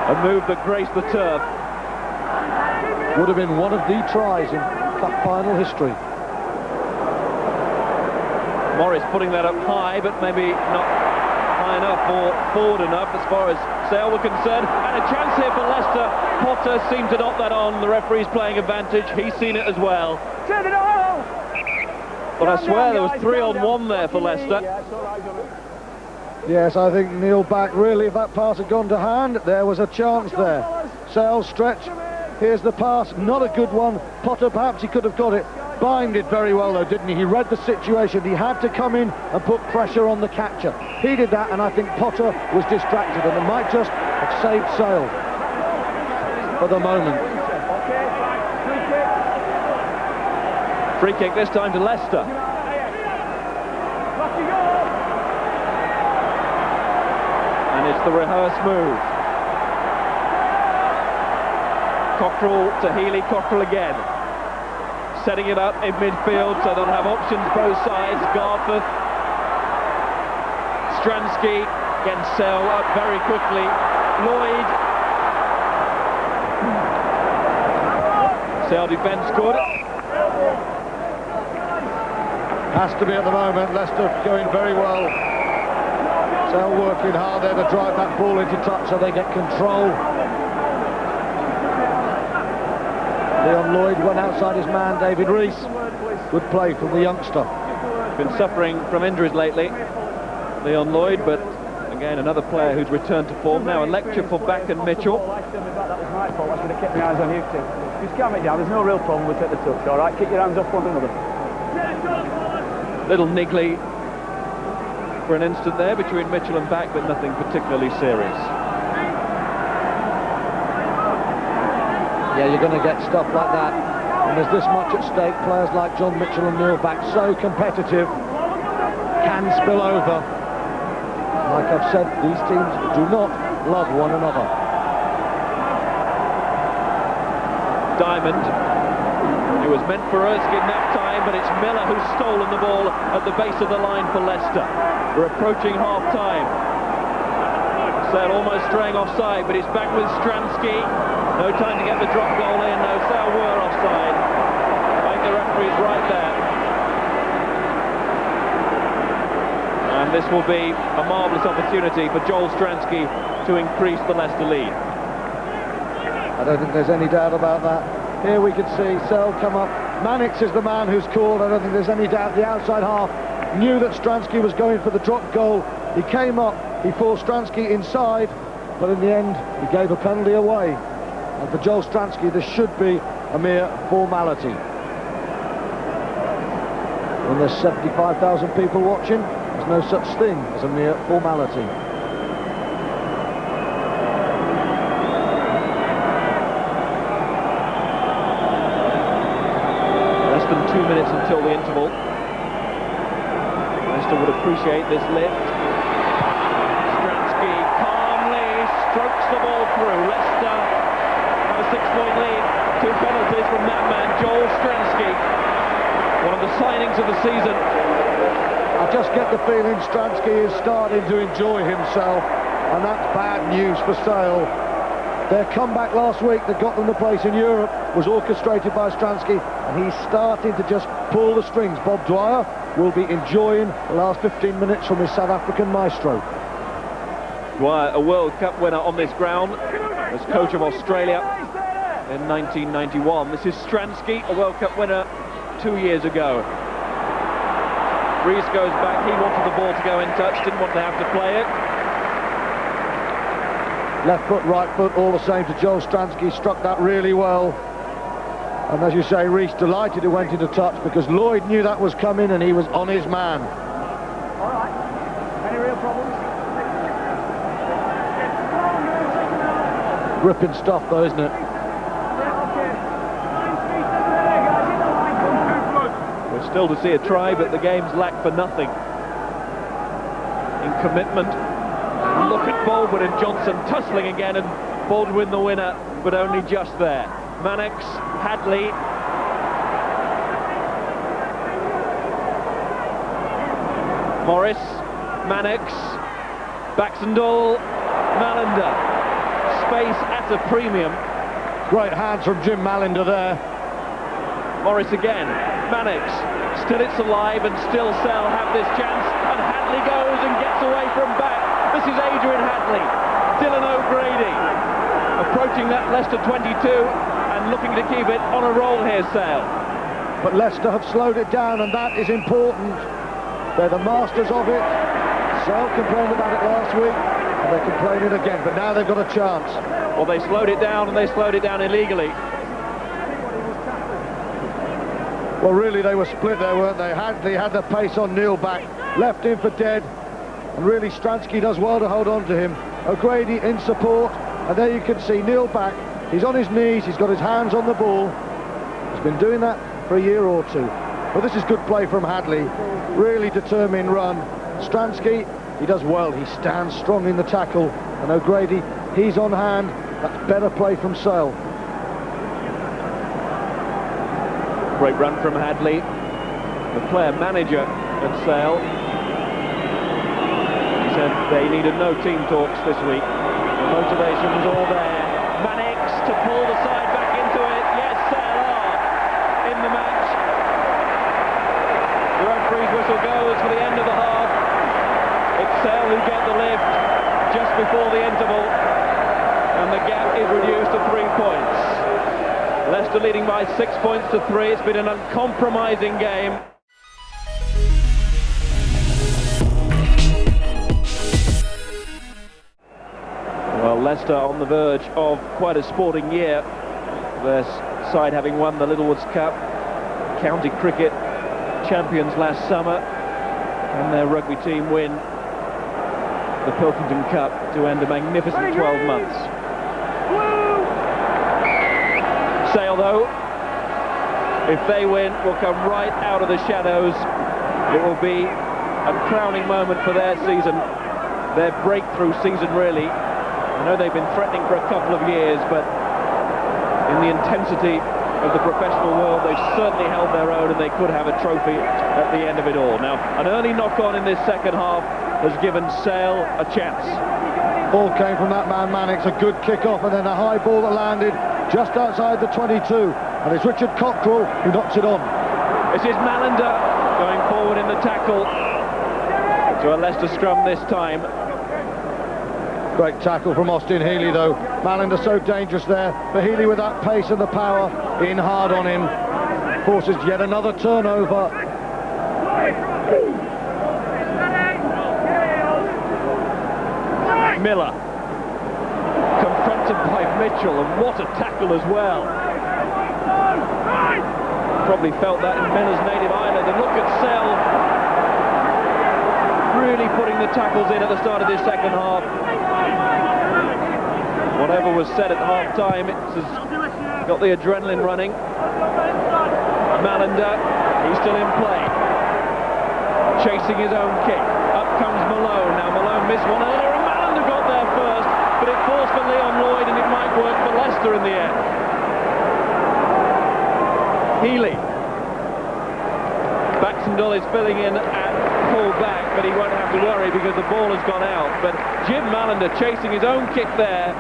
A move that graced the turf. Would have been one of the tries in cup final history. Morris putting that up high, but maybe not high enough or forward enough as far as Sale were concerned. And a chance here for Leicester. Potter seemed to knock that on. The referee's playing advantage. He's seen it as well. But I swear there was 3-on-1 there for Leicester. Yes, I think Neil Back, really, if that pass had gone to hand, there was a chance there. Sale stretch. Here's the pass, not a good one. Potter, perhaps he could have got it. Byam did very well though, didn't he? He read the situation. He had to come in and put pressure on the catcher. He did that, and I think Potter was distracted, and it might just have saved Sale for the moment. Free kick this time to Leicester. And it's the rehearsed move. Cockrell to Healy, Cockrell again. Setting it up in midfield, so they'll have options both sides. Garforth, Stransky, again Sale up very quickly. Lloyd. Sale defence good. Has to be at the moment. Leicester going very well. Sale working hard there to drive that ball into touch so they get control. Leon Lloyd went outside his man, David Rees. Good play from the youngster. Been suffering from injuries lately, Leon Lloyd, but again another player who's returned to form. Now a lecture for Back and Mitchell. That was my fault. I should have kept my eyes on you two. Just calm it down. There's no real problem. We'll take the touch. All right, kick your hands off one another. Little niggly for an instant there between Mitchell and Back, but nothing particularly serious. Yeah, you're going to get stuff like that. And there's this much at stake. Players like John Mitchell and Neil Back, so competitive, can spill over. Like I've said, these teams do not love one another. Diamond. It was meant for Erskine that time, but it's Miller who's stolen the ball at the base of the line for Leicester. We're approaching half-time. Sale almost straying offside, but he's back with Stransky. No time to get the drop goal in. No, Sale were offside. I think the referee's right there. And this will be a marvellous opportunity for Joel Stransky to increase the Leicester lead. I don't think there's any doubt about that. Here we can see Sale come up. Mannix is the man who's called. I don't think there's any doubt. The outside half knew that Stransky was going for the drop goal. He came up, he forced Stransky inside, but in the end he gave a penalty away. And for Joel Stransky this should be a mere formality. When there's 75,000 people watching, there's no such thing as a mere formality. Less than 2 minutes until the interval. Leicester would appreciate this lift. Stransky calmly strokes the ball through. Leicester have a 6-point lead. 2 penalties from that man, Joel Stransky. One of the signings of the season. I just get the feeling Stransky is starting to enjoy himself, and that's bad news for Sale. Their comeback last week that got them the place in Europe was orchestrated by Stransky, and he's starting to just pull the strings. Bob Dwyer will be enjoying the last 15 minutes from his South African maestro. Dwyer, a World Cup winner on this ground, as coach of Australia in 1991. This is Stransky, a World Cup winner 2 years ago. Rees goes back. He wanted the ball to go in touch, didn't want to have to play it. Left foot, right foot, all the same to Joel Stransky. Struck that really well. And as you say, Rees delighted it went into touch because Lloyd knew that was coming and he was on his man. All right. Any real problems? Gripping stuff though, isn't it? We're still to see a try, but the game's lack for nothing in commitment. Look at Baldwin and Johnson tussling again, and Baldwin the winner, but only just there. Mannix, Hadley. Morris, Mannix, Baxendall, Mallender. Space at a premium. Great hands from Jim Mallender there. Morris again, Mannix, still it's alive and still Sale have this chance, and Hadley goes and gets away from Back. This is Adrian Hadley, Dylan O'Grady, approaching that Leicester 22 and looking to keep it on a roll here, Sale. But Leicester have slowed it down, and that is important. They're the masters of it. Sale complained about it last week, and they're complaining again, but now they've got a chance. Well, they slowed it down, and they slowed it down illegally. Well, really, they were split there, weren't they? Hadley had the pace on Neil Back, left him for dead, and really Stransky does well to hold on to him. O'Grady in support, and there you can see Neil Back. He's on his knees, he's got his hands on the ball. He's been doing that for a year or two. But this is good play from Hadley, really determined run. Stransky, he does well, he stands strong in the tackle, and O'Grady, he's on hand. That's better play from Sale. Great run from Hadley, the player manager at Sale. He said they needed no team talks this week. The motivation was all there. Mannix to pull the side back into it. Yes, Sale are in the match. The referee's whistle goes for the end of the half. It's Sale who get the lift just before the interval, and the gap is reduced to 3 points. Leicester leading by 6 points to 3. It's been an uncompromising game. Well, Leicester on the verge of quite a sporting year. Their side having won the Littlewoods Cup, county cricket champions last summer, and their rugby team win the Pilkington Cup to end a magnificent 12 months. Sale, though, if they win, will come right out of the shadows. It will be a crowning moment for their season, their breakthrough season, really. I know they've been threatening for a couple of years, but in the intensity of the professional world, they've certainly held their own, and they could have a trophy at the end of it all. Now, an early knock-on in this second half has given Sale a chance. Ball came from that man Mannix, a good kick-off, and then a high ball that landed just outside the 22, and it's Richard Cockrell who knocks it on. This is Mallender going forward in the tackle to a Leicester scrum this time. Great tackle from Austin Healy, though. Mallender so dangerous there, but Healy with that pace and the power in hard on him forces yet another turnover. Miller confronted by Mitchell, and what a tackle as well. Probably felt that in Miller's native island, and look at Sale really putting the tackles in at the start of this second half. Whatever was said at half-time, it's got the adrenaline running. Mallender, he's still in play, chasing his own kick. Up comes Malone. Now Malone missed one earlier, and Mallender got there first, but it falls for Leon Lloyd, and it might work for Leicester in the end. Healy. Baxendale is filling in at full-back, but he won't have to worry because the ball has gone out. But Jim Mallender chasing his own kick there,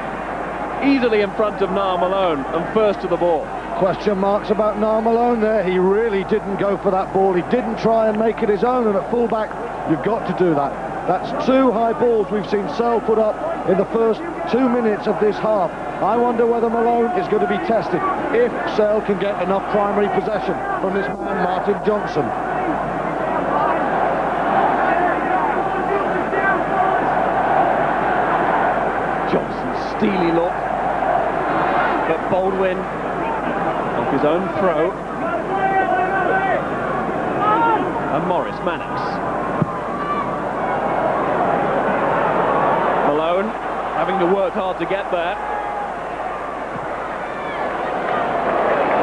easily in front of Niall Malone, and first to the ball. Question marks about Niall Malone there. He really didn't go for that ball. He didn't try and make it his own, and at full-back, you've got to do that. That's two high balls we've seen Sale put up in the first 2 minutes of this half. I wonder whether Malone is going to be tested if Sale can get enough primary possession from this man Martin Johnson. Johnson's steely look, but Baldwin off his own throw, and Morris Mannix. Malone having to work hard to get there.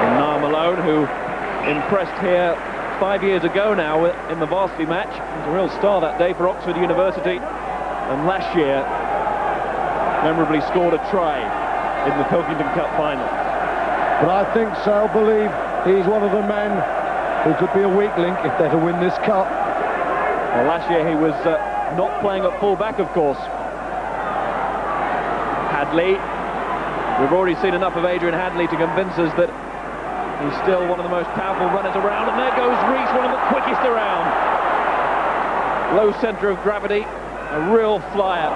And Niall Malone, who impressed here 5 years ago now in the varsity match, was a real star that day for Oxford University, and last year memorably scored a try in the Pilkington Cup Final. But I think Sale believe he's one of the men who could be a weak link if they're to win this cup. Well, last year he was not playing at full-back, of course. Hadley. We've already seen enough of Adrian Hadley to convince us that he's still one of the most powerful runners around, and there goes Rees, one of the quickest around. Low centre of gravity, a real flyer.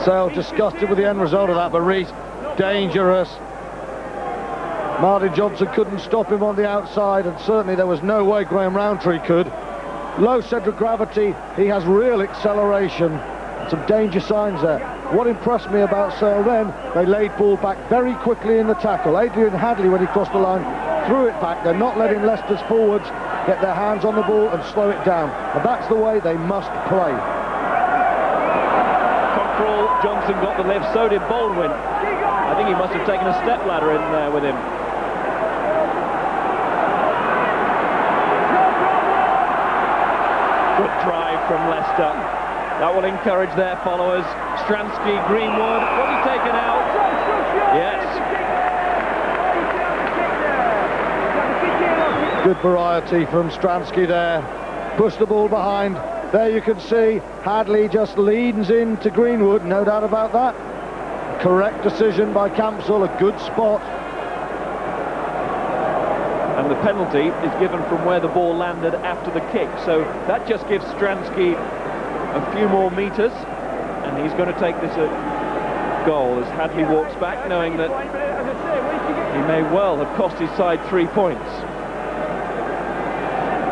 Sale disgusted with the end result of that, but Rees, dangerous. Martin Johnson couldn't stop him on the outside, and certainly there was no way Graham Rowntree could. Low centre of gravity, he has real acceleration. Some danger signs there. What impressed me about Sale then, they laid ball back very quickly in the tackle. Adrian Hadley, when he crossed the line, threw it back. They're not letting Leicester's forwards get their hands on the ball and slow it down. And that's the way they must play. Cockrell, Johnson got the lift, so did Baldwin. I think he must have taken a step ladder in there with him. Good drive from Leicester. That will encourage their followers. Stransky, Greenwood, was he taken out? Yes. Good variety from Stransky there. Push the ball behind. There you can see Hadley just leans into Greenwood, no doubt about that. Correct decision by Campsall, a good spot. And the penalty is given from where the ball landed after the kick, so that just gives Stransky a few more metres, and he's going to take this goal as Hadley walks back, knowing that he may well have cost his side 3 points.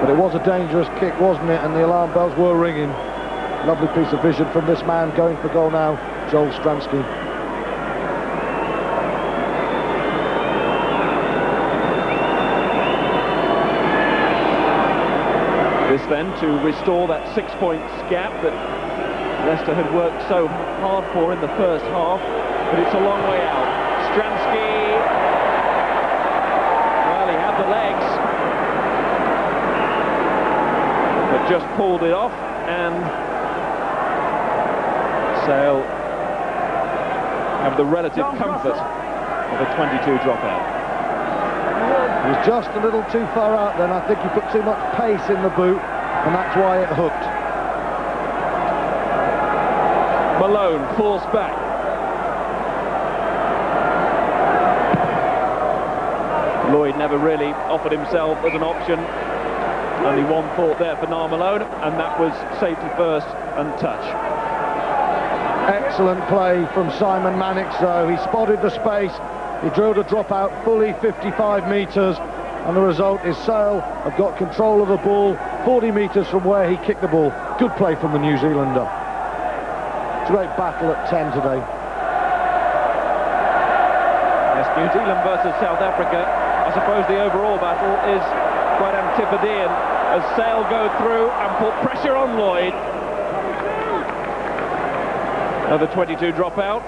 But it was a dangerous kick, wasn't it? And the alarm bells were ringing. Lovely piece of vision from this man going for goal now, Joel Stransky. This then to restore that 6 points gap that Leicester had worked so hard for in the first half, but it's a long way out. Stransky, well, he had the legs, but just pulled it off, and Sale have the relative comfort of a 22 dropout. He was just a little too far out then. I think he put too much pace in the boot, and that's why it hooked. Malone falls back. Lloyd never really offered himself as an option. Only one thought there for Niall Malone, and that was safety first and touch. Excellent play from Simon Mannix though. He spotted the space, he drilled a drop out fully 55 metres, and the result is Sale have got control of the ball 40 metres from where he kicked the ball. Good play from the New Zealander. It's a great battle at 10 today. Yes, New Zealand versus South Africa. I suppose the overall battle is quite antipodean as Sale go through and put pressure on Lloyd. Another 22 dropout.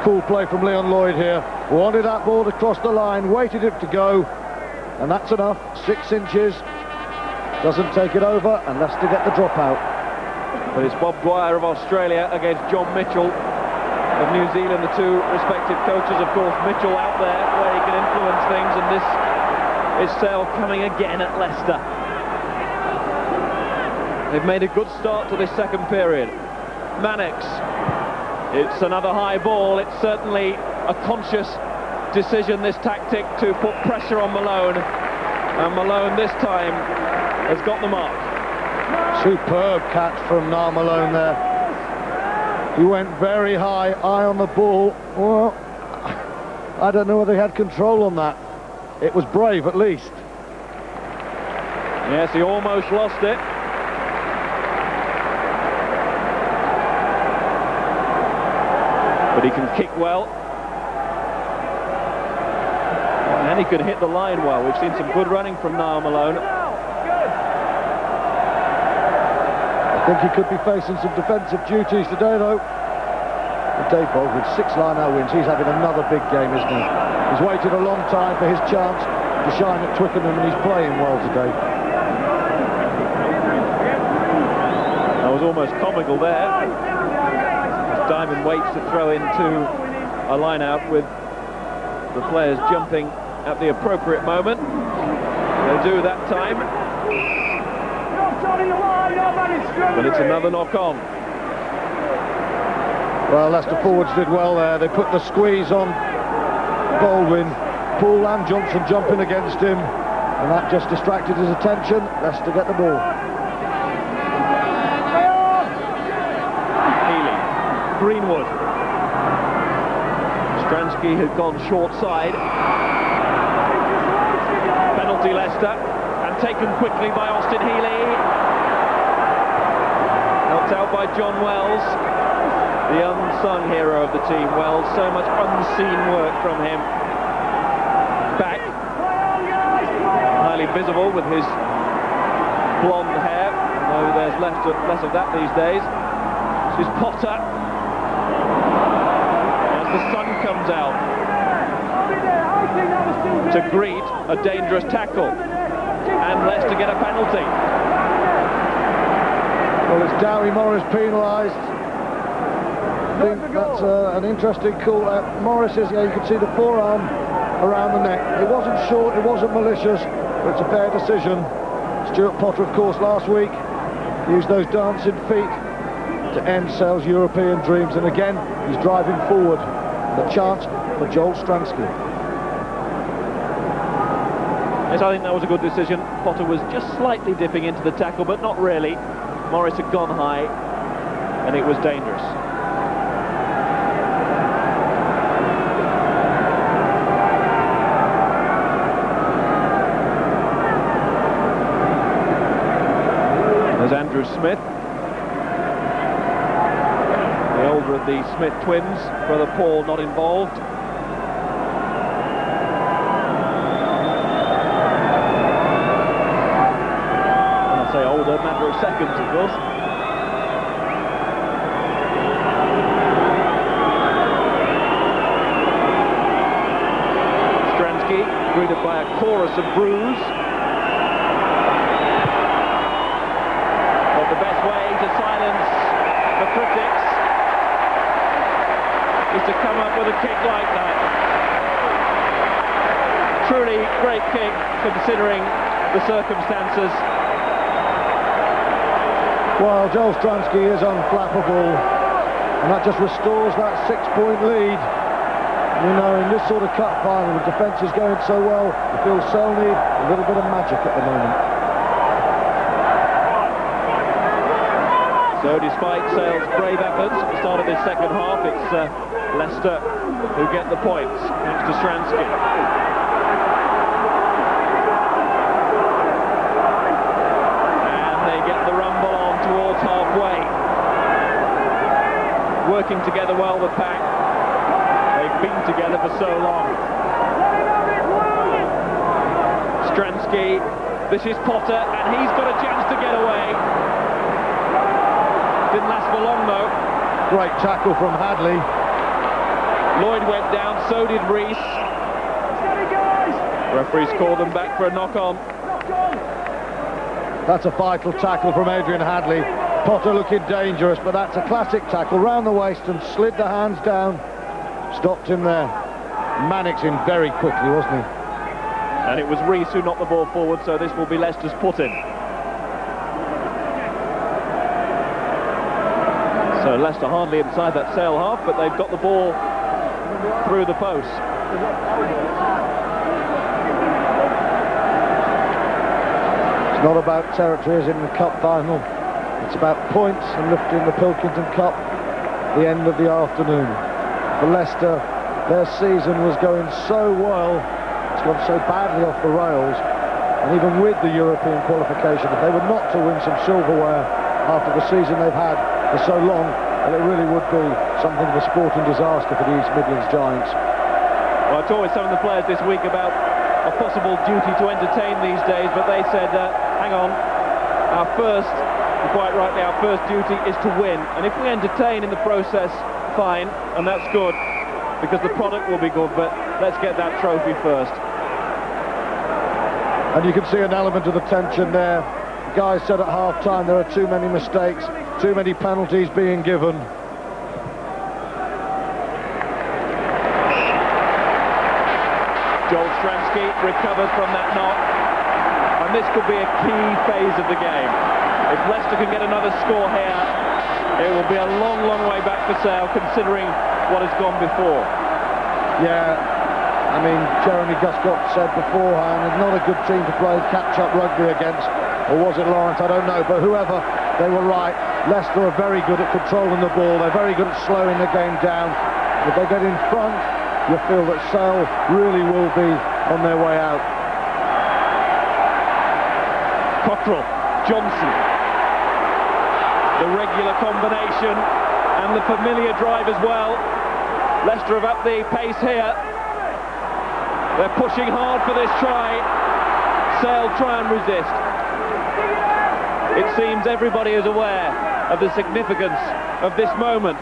Cool play from Leon Lloyd here. Wanted that ball to cross the line, waited it to go, and that's enough. 6 inches. Doesn't take it over, and Leicester get the dropout. But it's Bob Dwyer of Australia against John Mitchell of New Zealand, the two respective coaches. Of course, Mitchell out there where he can influence things, and this is Sale coming again at Leicester. They've made a good start to this second period. Mannix, it's another high ball. It's certainly a conscious decision, this tactic, to put pressure on Malone, and Malone this time has got the mark. Superb catch from Niall Malone there. He went very high, eye on the ball. Well, I don't know whether he had control on that. It was brave at least. Yes, he almost lost it. But he can kick well. And he could hit the line well. We've seen some good running from Niall Malone. I think he could be facing some defensive duties today though. And Dave Baldwin, 6 line-out wins. He's having another big game, isn't he? He's waited a long time for his chance to shine at Twickenham, and he's playing well today. That was almost comical there. Diamond waits to throw into a line-out with the players jumping at the appropriate moment. They do that time. But it's another knock-on. Well, Leicester forwards did well there. They put the squeeze on Baldwin. Poole and Johnson jumping against him, and that just distracted his attention. Leicester get the ball. Healy, Greenwood. Stransky had gone short side. Penalty Leicester, and taken quickly by Austin Healy. Helped out by John Wells, the unsung hero of the team. Wells, so much unseen work from him. Back, highly visible with his blonde hair, though there's less of that these days. This is Potter. As the sun comes out to greet a dangerous tackle, and Leicester get a penalty. Well, it's Dowie Morris penalised. I think that's an interesting call. Morris is, yeah, you can see the forearm around the neck. It wasn't short, it wasn't malicious, but it's a fair decision. Stuart Potter, of course, last week used those dancing feet to end Sale's European dreams, and again he's driving forward. The chance for Joel Stransky. Yes, I think that was a good decision. Potter was just slightly dipping into the tackle, but not really. Morris had gone high, and it was dangerous. Andrew Smith, the older of the Smith twins, brother Paul not involved. When I say older, matter of seconds, of course. Greeted by a chorus of boos. But the best way to silence the critics is to come up with a kick like that. Truly great kick considering the circumstances. Well, Joel Stransky is unflappable, and that just restores that 6-point lead. You know, in this sort of cup final, the defence is going so well, you feel so need a little bit of magic at the moment. So despite Sale's brave efforts at the start of this second half, it's Leicester who get the points, thanks to Stransky. And they get the rumble on towards halfway. Working together well, the pack. They've been together for so long. Stransky, this is Potter, and he's got a chance to get away. Didn't last for long though. Great tackle from Hadley. Lloyd went down, so did Rees. Referees called them back for a knock-on. That's a vital tackle from Adrian Hadley. Potter looking dangerous, but that's a classic tackle round the waist and slid the hands down. Stopped him there. Mannix in very quickly, wasn't he? And it was Rees who knocked the ball forward, so this will be Leicester's put-in. So Leicester hardly inside that Sale half, but they've got the ball through the post. It's not about territories in the cup final. It's about points and lifting the Pilkington Cup at the end of the afternoon. For Leicester, their season was going so well, it's gone so badly off the rails, and even with the European qualification, if they were not to win some silverware after the season they've had for so long, then it really would be something of a sporting disaster for the East Midlands Giants. Well, I talked with some of the players this week about a possible duty to entertain these days, but they said, hang on, our first, quite rightly, our first duty is to win, and if we entertain in the process, fine, and that's good, because the product will be good, but let's get that trophy first. And you can see an element of the tension there. The guys said at half-time there are too many mistakes, too many penalties being given. Joel Stransky recovered from that knock, and this could be a key phase of the game. If Leicester can get another score here, it will be a long, long way back for Sale, considering what has gone before. Yeah, I mean, Jeremy Guscott said beforehand, it's not a good team to play catch-up rugby against. Or was it Lawrence? I don't know, but whoever, they were right. Leicester are very good at controlling the ball. They're very good at slowing the game down. If they get in front, you feel that Sale really will be on their way out. Cottrell, Johnson. The regular combination and the familiar drive as well. Leicester have upped the pace here. They're pushing hard for this try. Sale try and resist. It seems everybody is aware of the significance of this moment.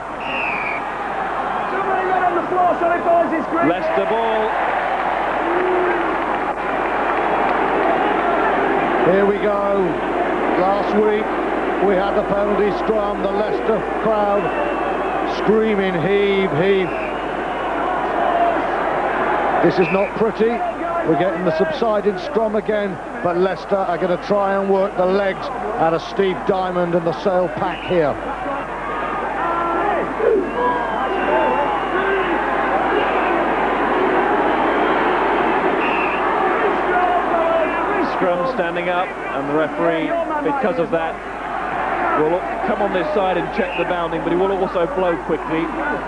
Leicester ball. Here we go. Last week we had the penalty scrum, the Leicester crowd screaming heave, heave. This is not pretty. We're getting the subsiding scrum again, but Leicester are going to try and work the legs out of Steve Diamond and the Sale pack here. Scrum standing up, and the referee, because of that, will come on this side and check the bounding, but he will also blow quickly.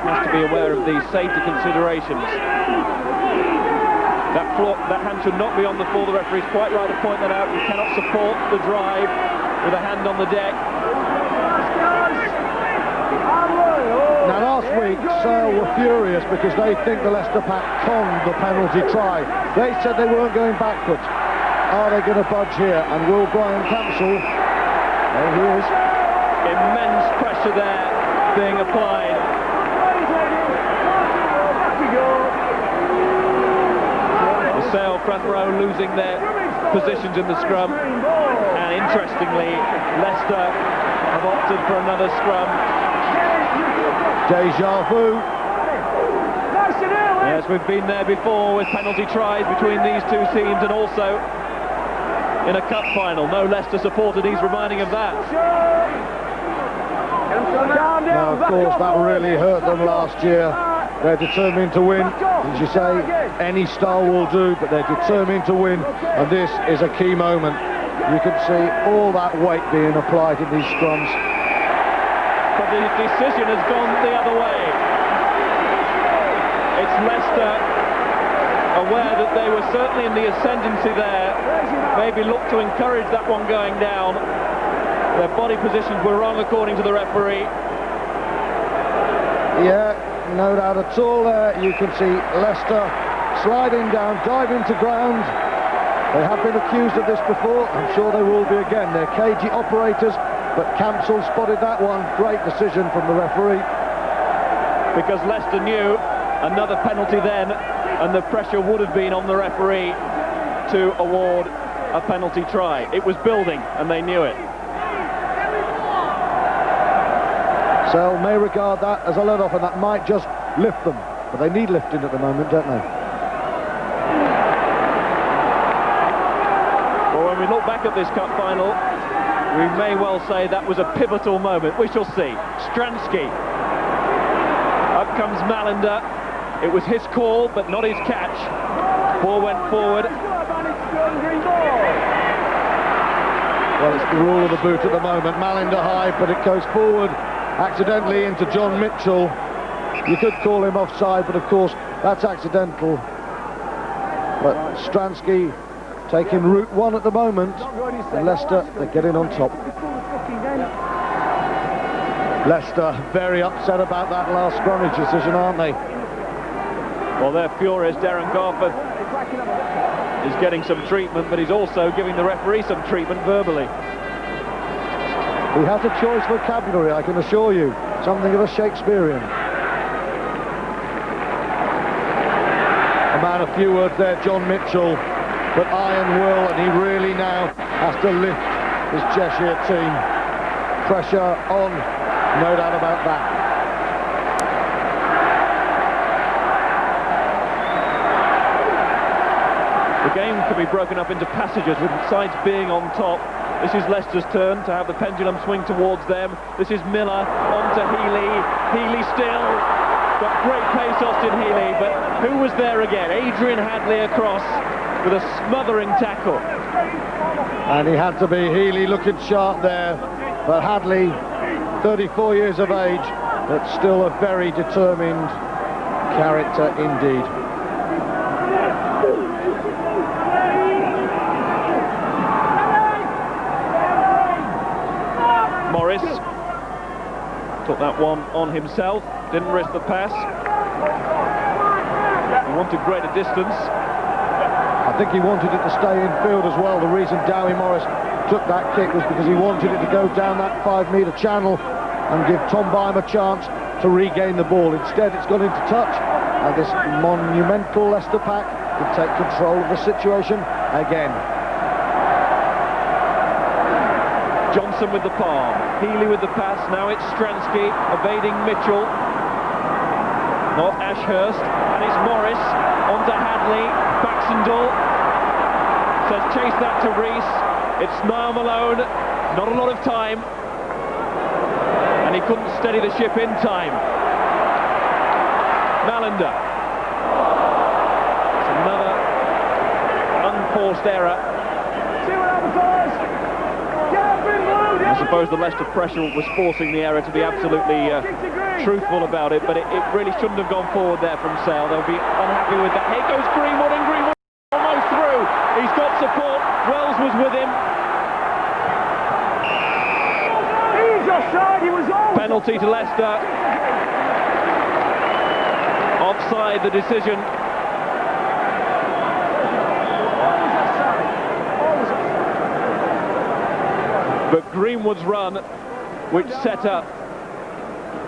Has to be aware of the safety considerations. That hand should not be on the floor. The referee's quite right to point that out. You cannot support the drive with a hand on the deck. Now last week, Sale were furious because they think the Leicester pack conned the penalty try. They said they weren't going backwards. Are they going to budge here? And will Brian cancel? There he is. Immense pressure there being applied. The Sale front row losing their positions in the scrum. And interestingly, Leicester have opted for another scrum. Deja vu. Yes, we've been there before with penalty tries between these two teams, and also in a cup final. No Leicester supporter needs reminding of that. Now, of course, that really hurt them last year. They're determined to win. As you say, any style will do, but they're determined to win, and this is a key moment. You can see all that weight being applied in these scrums. But the decision has gone the other way. It's Leicester, aware that they were certainly in the ascendancy there, maybe look to encourage that one going down. Their body positions were wrong according to the referee. Yeah, no doubt at all there. You can see Leicester sliding down, diving to ground. They have been accused of this before. I'm sure they will be again. They're cagey operators, but Campbell spotted that one. Great decision from the referee. Because Leicester knew another penalty then, and the pressure would have been on the referee to award a penalty try. It was building, and they knew it. Sale may regard that as a let-off, and that might just lift them. But they need lifting at the moment, don't they? Well, when we look back at this cup final, we may well say that was a pivotal moment. We shall see. Stransky. Up comes Mallinder. It was his call, but not his catch. Ball went forward. Well, it's the rule of the boot at the moment. Mallinder high, but it goes forward accidentally into John Mitchell. You could call him offside, but of course that's accidental. But Stransky taking route one at the moment, and Leicester, they're getting on top. Leicester very upset about that last scrummage decision, aren't they? Well, they're furious. Darren Garford is getting some treatment, but he's also giving the referee some treatment verbally. He has a choice vocabulary, I can assure you. Something of a Shakespearean. A man of few words there, John Mitchell, but iron will, and he really now has to lift his Cheshire team. Pressure on, no doubt about that. The game could be broken up into passages with sides being on top. This is Leicester's turn to have the pendulum swing towards them. This is Miller on to Healy. Healy still got great pace, Austin Healy, but who was there again? Adrian Hadley across with a smothering tackle. And he had to be. Healy looking sharp there, but Hadley, 34 years of age, but still a very determined character indeed. Morris took that one on himself, didn't risk the pass. He wanted greater distance. I think he wanted it to stay in field as well. The reason Dowie Morris took that kick was because he wanted it to go down that 5-metre channel and give Tom Byam a chance to regain the ball. Instead, it's gone into touch, and this monumental Leicester pack can take control of the situation again. Johnson with the palm, Healy with the pass, now it's Stransky evading Mitchell, not Ashurst, and it's Morris onto Hadley. Baxendale says chase that to Rees. It's Niall Malone, not a lot of time, and he couldn't steady the ship in time. Mallinder, it's another unforced error. I suppose the Leicester pressure was forcing the error to be absolutely truthful about it, but it really shouldn't have gone forward there from Sale. They'll be unhappy with that. Here goes Greenwood, and Greenwood with him. He's offside, he was over. Penalty to Leicester. Offside the decision. But Greenwood's run, which set up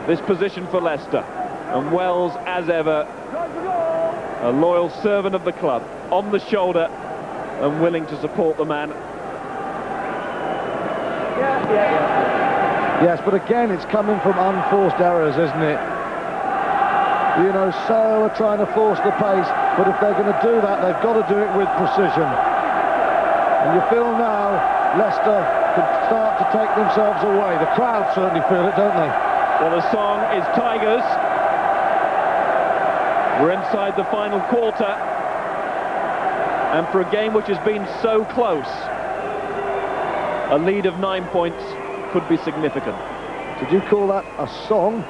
this position for Leicester. And Wells, as ever, a loyal servant of the club, on the shoulder and willing to support the man. Yes, but again, it's coming from unforced errors, isn't it? You know, Sale are trying to force the pace, but if they're going to do that, they've got to do it with precision. And you feel now Leicester can start to take themselves away. The crowd certainly feel it, don't they? Well, the song is Tigers. We're inside the final quarter. And for a game which has been so close, a lead of 9 points could be significant. Did you call that a song?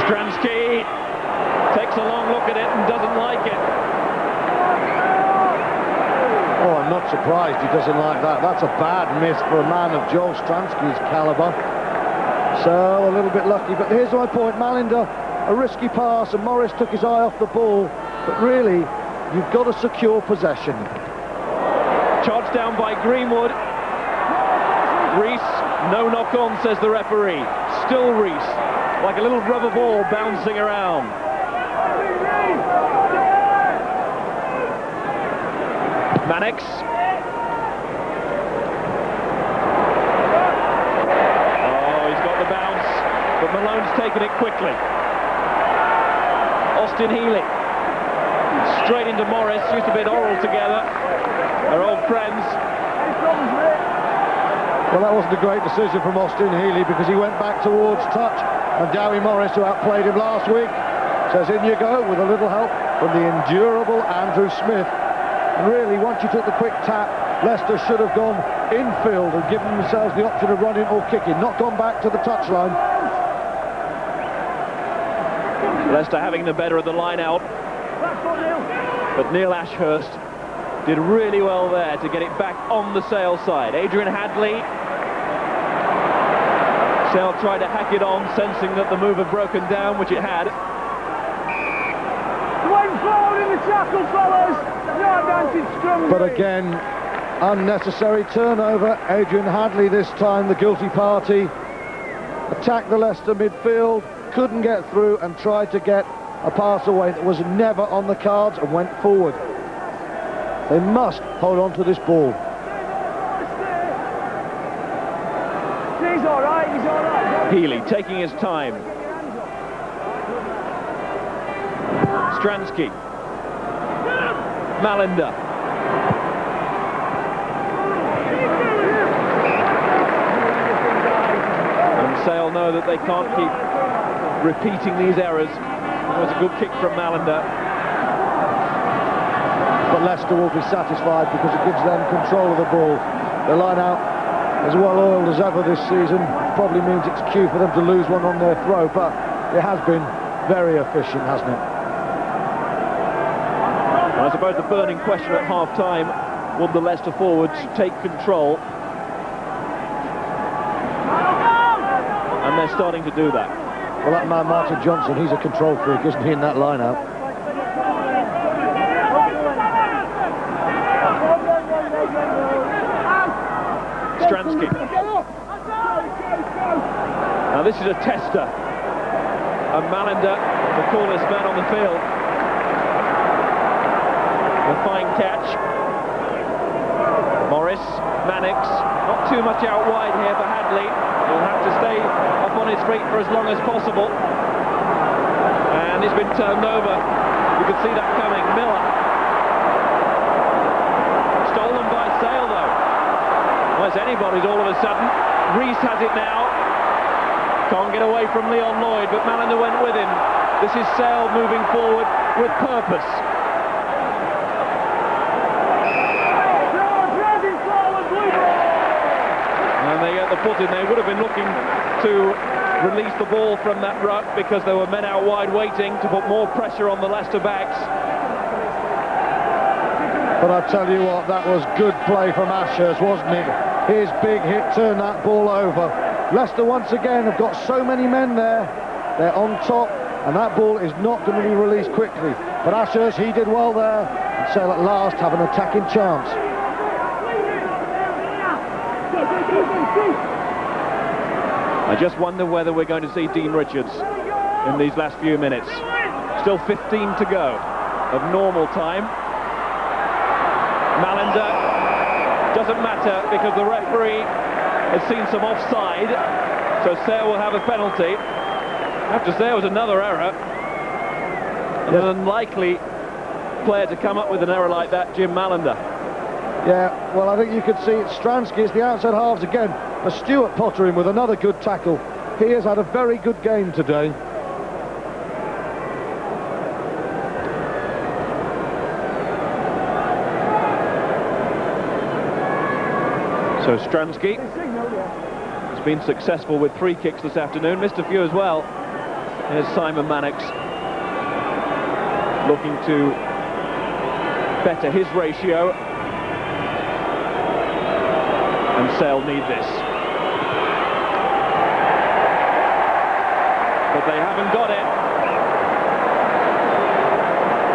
Stransky takes a long look at it and doesn't like it. Oh, I'm not surprised he doesn't like that. That's a bad miss for a man of Joel Stransky's calibre. So, a little bit lucky, but here's my point. Malinder, a risky pass, and Morris took his eye off the ball. But really, you've got to secure possession. Charged down by Greenwood. Rees, no knock on, says the referee. Still Rees, like a little rubber ball bouncing around. Mannix. Oh, he's got the bounce, but Malone's taken it quickly. Austin Healy. Straight into Morris, used to be at Oral together. They're old friends. Well, that wasn't a great decision from Austin Healy because he went back towards touch, and Dowie Morris, who outplayed him last week, says in you go with a little help from the endurable Andrew Smith. And really, once you took the quick tap, Leicester should have gone infield and given themselves the option of running or kicking, not gone back to the touchline. Leicester having the better of the line out, but Neil Ashurst did really well there to get it back on the Sale side. Adrian Hadley. Sale tried to hack it on, sensing that the move had broken down, which it had. Went forward in the tackle, fellas. But again, unnecessary turnover. Adrian Hadley this time, the guilty party. Attacked the Leicester midfield, couldn't get through, and tried to get a pass away that was never on the cards and went forward. They must hold on to this ball. He's all right, he's all right. Healy taking his time. Stransky. Malinder. And Sale know that they can't keep repeating these errors. It was a good kick from Malinder. But Leicester will be satisfied because it gives them control of the ball. Their line out as well oiled as ever this season. Probably means it's cue for them to lose one on their throw, but it has been very efficient, hasn't it? I suppose the burning question at half-time, would the Leicester forwards take control? And they're starting to do that. Well, that man Martin Johnson, he's a control freak, isn't he, in that line-out? Stransky. Now this is a tester. And Malinder, the tallest man on the field. A fine catch. Morris, Mannix, not too much out wide here for Hadley. He'll have to stay up on his feet for as long as possible. And he's been turned over. You could see that coming. Miller. Stolen by Sale though. Well, it's anybody's all of a sudden. Rees has it now. Can't get away from Leon Lloyd, but Malinder went with him. This is Sale moving forward with purpose. And they get the foot in. They would have been looking to release the ball from that ruck because there were men out wide waiting to put more pressure on the Leicester backs. But I tell you what, that was good play from Ashers, wasn't it? His big hit turned that ball over. Leicester once again have got so many men there. They're on top, and that ball is not going to be released quickly. But Ashers, he did well there, and Sale at last have an attacking chance. I just wonder whether we're going to see Dean Richards in these last few minutes. Still 15 to go of normal time. Mallinder, doesn't matter because the referee has seen some offside, so Sale will have a penalty. I have to say it was another error. And an unlikely player to come up with an error like that, Jim Mallinder. Yeah, well, I think you could see it. Stransky is the outside halves again. But Stuart Pottering with another good tackle. He has had a very good game today. So Stransky has been successful with 3 kicks this afternoon. Missed a few as well. Here's Simon Mannix looking to better his ratio. And Sale need this. But they haven't got it.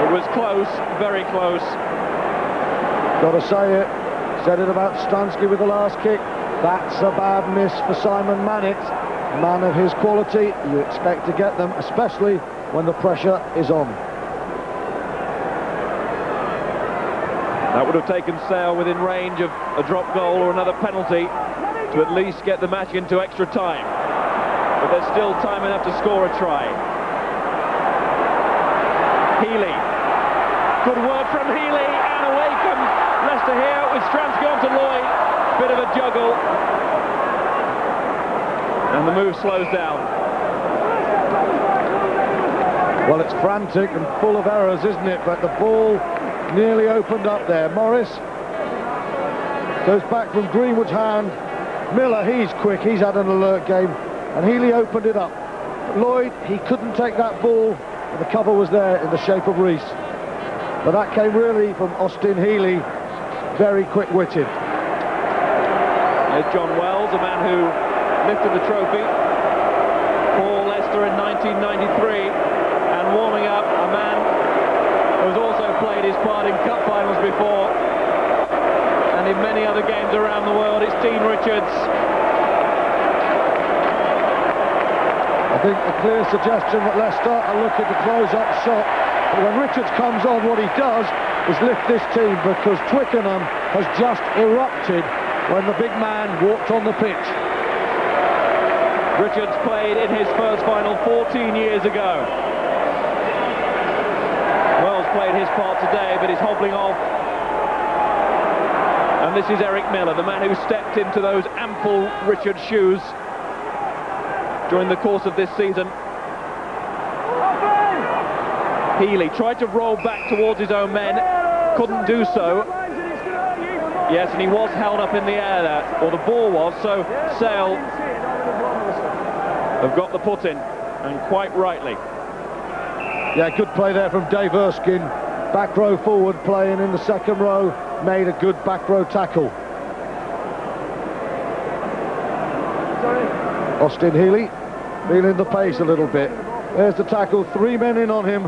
It was close, very close. Got to say it. Said it about Stransky with the last kick. That's a bad miss for Simon Mannix. A man of his quality, you expect to get them, especially when the pressure is on. That would have taken Sale within range of a drop goal or another penalty to at least get the match into extra time. But there's still time enough to score a try. Healy. Good work from Healy, and away comes Leicester here with Stransky onto Lloyd. Bit of a juggle. And the move slows down. Well, it's frantic and full of errors, isn't it? But the ball nearly opened up there. Morris goes back from Greenwood's hand. Miller, he's quick, he's had an alert game, and Healy opened it up. But Lloyd, he couldn't take that ball, and the cover was there in the shape of Rees. But that came really from Austin Healy, very quick-witted. There's John Wells, a man who lifted the trophy for Leicester in 1993, and warming up, a man who's also played his part in cup finals before and in many other games around the world. It's Dean Richards. I think a clear suggestion that Leicester are looking to close up shop, but when Richards comes on, what he does is lift this team, because Twickenham has just erupted when the big man walked on the pitch. Richards played in his first final 14 years ago. Wells played his part today, but he's hobbling off. And this is Eric Miller, the man who stepped into those ample Richards shoes during the course of this season. Healy tried to roll back towards his own men, couldn't do so. Yes, and he was held up in the air there, or the ball was, so Sale have got the put in, and quite rightly. Yeah, good play there from Dave Erskine. Back row forward, playing in the second row, made a good back row tackle. Austin Healy feeling the pace a little bit. There's the tackle, 3 men in on him.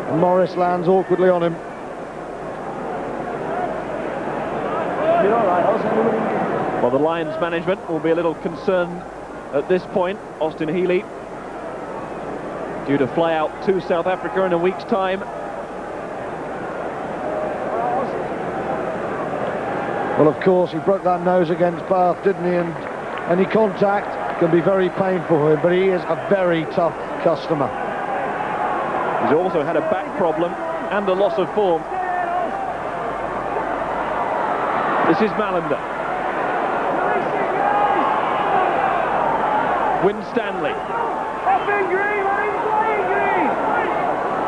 And Morris lands awkwardly on him. Well, the Lions management will be a little concerned at this point. Austin Healy due to fly out to South Africa in a week's time. Well, of course, he broke that nose against Bath, didn't he? And any contact can be very painful for him, but he is a very tough customer. He's also had a back problem and a loss of form. This is Mallinder. Winstanley.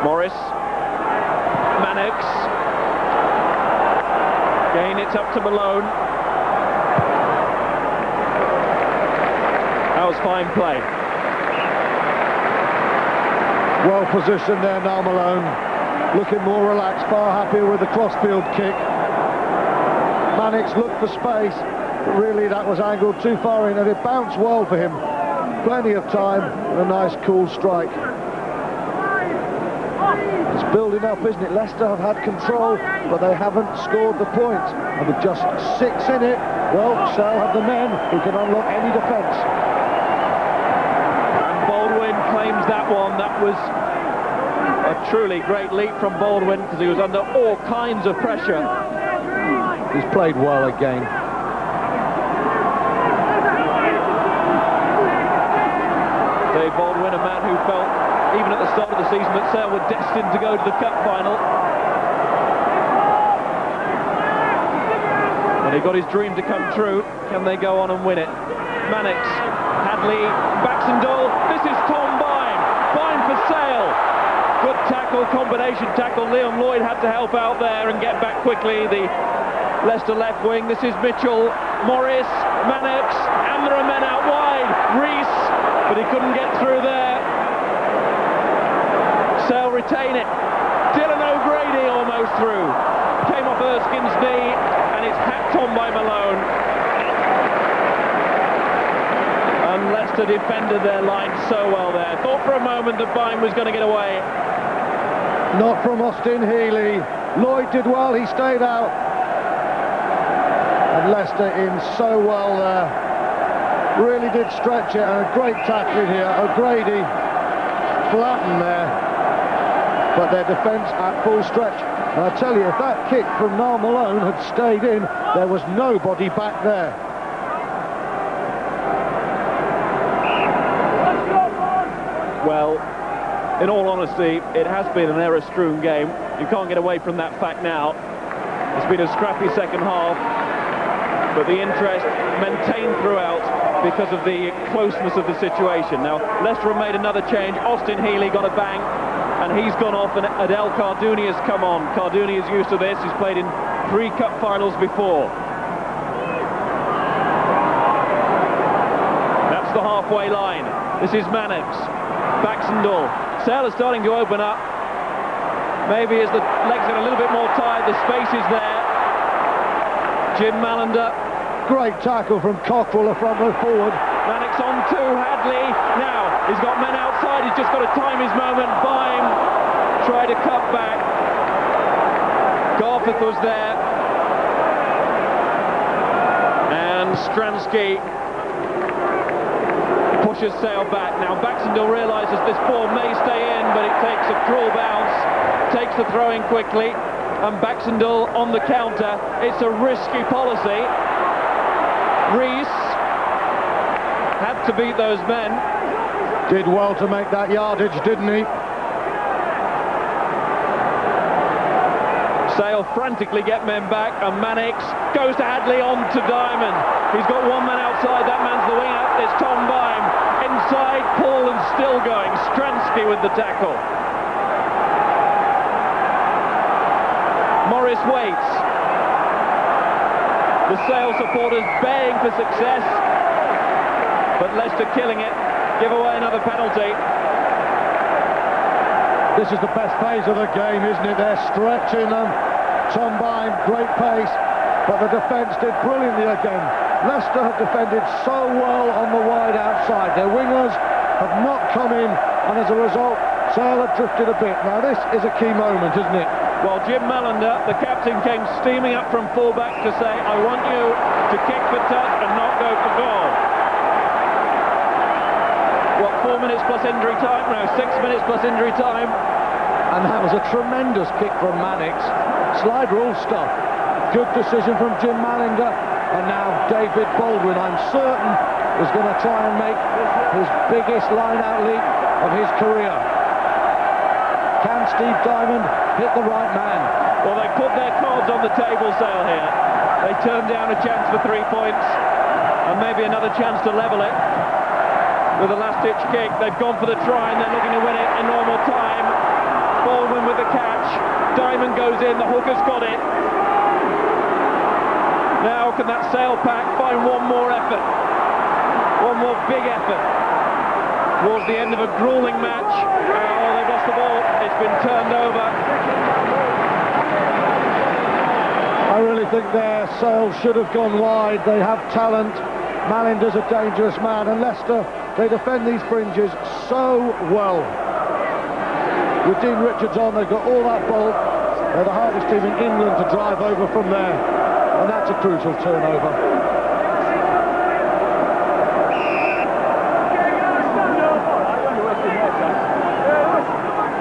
Morris. Mannix. Again, it's up to Malone. That was fine play. Well positioned there now, Malone. Looking more relaxed, far happier with the crossfield kick. Mannix looked for space, but really that was angled too far in, and it bounced well for him. Plenty of time, and a nice cool strike. It's building up, isn't it? Leicester have had control, but they haven't scored the point. And with just 6 in it, well, Sale have the men who can unlock any defence. And Baldwin claims that one. That was a truly great leap from Baldwin, because he was under all kinds of pressure. He's played well again. Dave Baldwin, a man who felt, even at the start of the season, that Sale were destined to go to the Cup Final. And he got his dream to come true. Can they go on and win it? Mannix, Hadley, Baxendale. This is Tom Bime. Bime for Sale. Good tackle, combination tackle. Liam Lloyd had to help out there and get back quickly. The Leicester left wing. This is Mitchell, Morris, Mannix, and there are men out wide. Rees, but he couldn't get through there. Sale retain it. Dylan O'Grady almost through. Came off Erskine's knee, and it's hacked on by Malone. And Leicester defended their line so well there. Thought for a moment that Bime was going to get away. Not from Austin Healey. Lloyd did well, he stayed out. And Leicester in so well there. Really did stretch it, and a great tackling here. O'Grady flattened there, but their defence at full stretch. And I tell you, if that kick from Niall Malone had stayed in, there was nobody back there. Well, in all honesty, it has been an error-strewn game. You can't get away from that fact now. It's been a scrappy second half, but the interest maintained throughout because of the closeness of the situation. Now, Leicester have made another change. Austin Healey got a bang, and he's gone off, and Adel Cardouni has come on. Cardouni is used to this. He's played in 3 cup finals before. That's the halfway line. This is Mannix. Baxendale. Sale is starting to open up. Maybe as the legs get a little bit more tired, the space is there. Jim Malander. Great tackle from Cockrell, a front row forward. Mannix on to Hadley. Now, he's got men outside. He's just got to time his moment. Bime tried to cut back. Garforth was there. And Stransky pushes Sale back. Now Baxendale realises this ball may stay in, but it takes a cruel bounce, takes the throw in quickly, and Baxendale on the counter. It's a risky policy. Rees had to beat those men. Did well to make that yardage, didn't he? Sale frantically get men back, and Mannix goes to Hadley on to Diamond. He's got one man outside, that man's the winger. It's Tom Bime. Inside, Paul, and still going. Stransky with the tackle. Morris waits. The Sale supporters baying for success, but Leicester killing it. Give away another penalty. This is the best phase of the game, isn't it? They're stretching them. Tom Bime, great pace, but the defence did brilliantly again. Leicester have defended so well on the wide outside. Their wingers have not come in, and as a result, Sale have drifted a bit. Now this is a key moment, isn't it? Well, Jim Malander, the captain, came steaming up from full-back to say, I want you to kick for touch and not go for goal. What, 4 minutes plus injury time? No, 6 minutes plus injury time. And that was a tremendous kick from Mannix. Slide rule stuff. Good decision from Jim Malander. And now David Baldwin, I'm certain, is going to try and make his biggest line-out leap of his career. Can Steve Diamond hit the right man? Well, they put their cards on the table, Sale, here. They turned down a chance for 3 points, and maybe another chance to level it with a last-ditch kick. They've gone for the try, and they're looking to win it in normal time. Baldwin with the catch. Diamond goes in, the hooker's got it. Now can that Sale pack find one more effort? one more big effort towards the end of a grueling match. Oh, they've lost the ball. It's been turned over. I really think their Sale should have gone wide. They have talent. Malinder's a dangerous man, and Leicester, they defend these fringes so well. With Dean Richards on, they've got all that bulk. They're the hardest team in England to drive over from there, and that's a crucial turnover.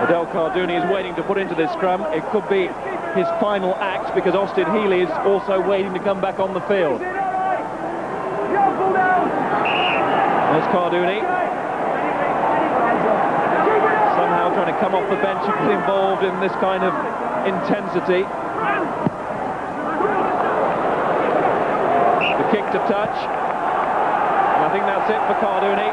Adel Cardooni is waiting to put into this scrum. It could be his final act, because Austin Healey is also waiting to come back on the field. There's Cardooni. Somehow trying to come off the bench and get involved in this kind of intensity. The kick to touch. And I think that's it for Cardooni.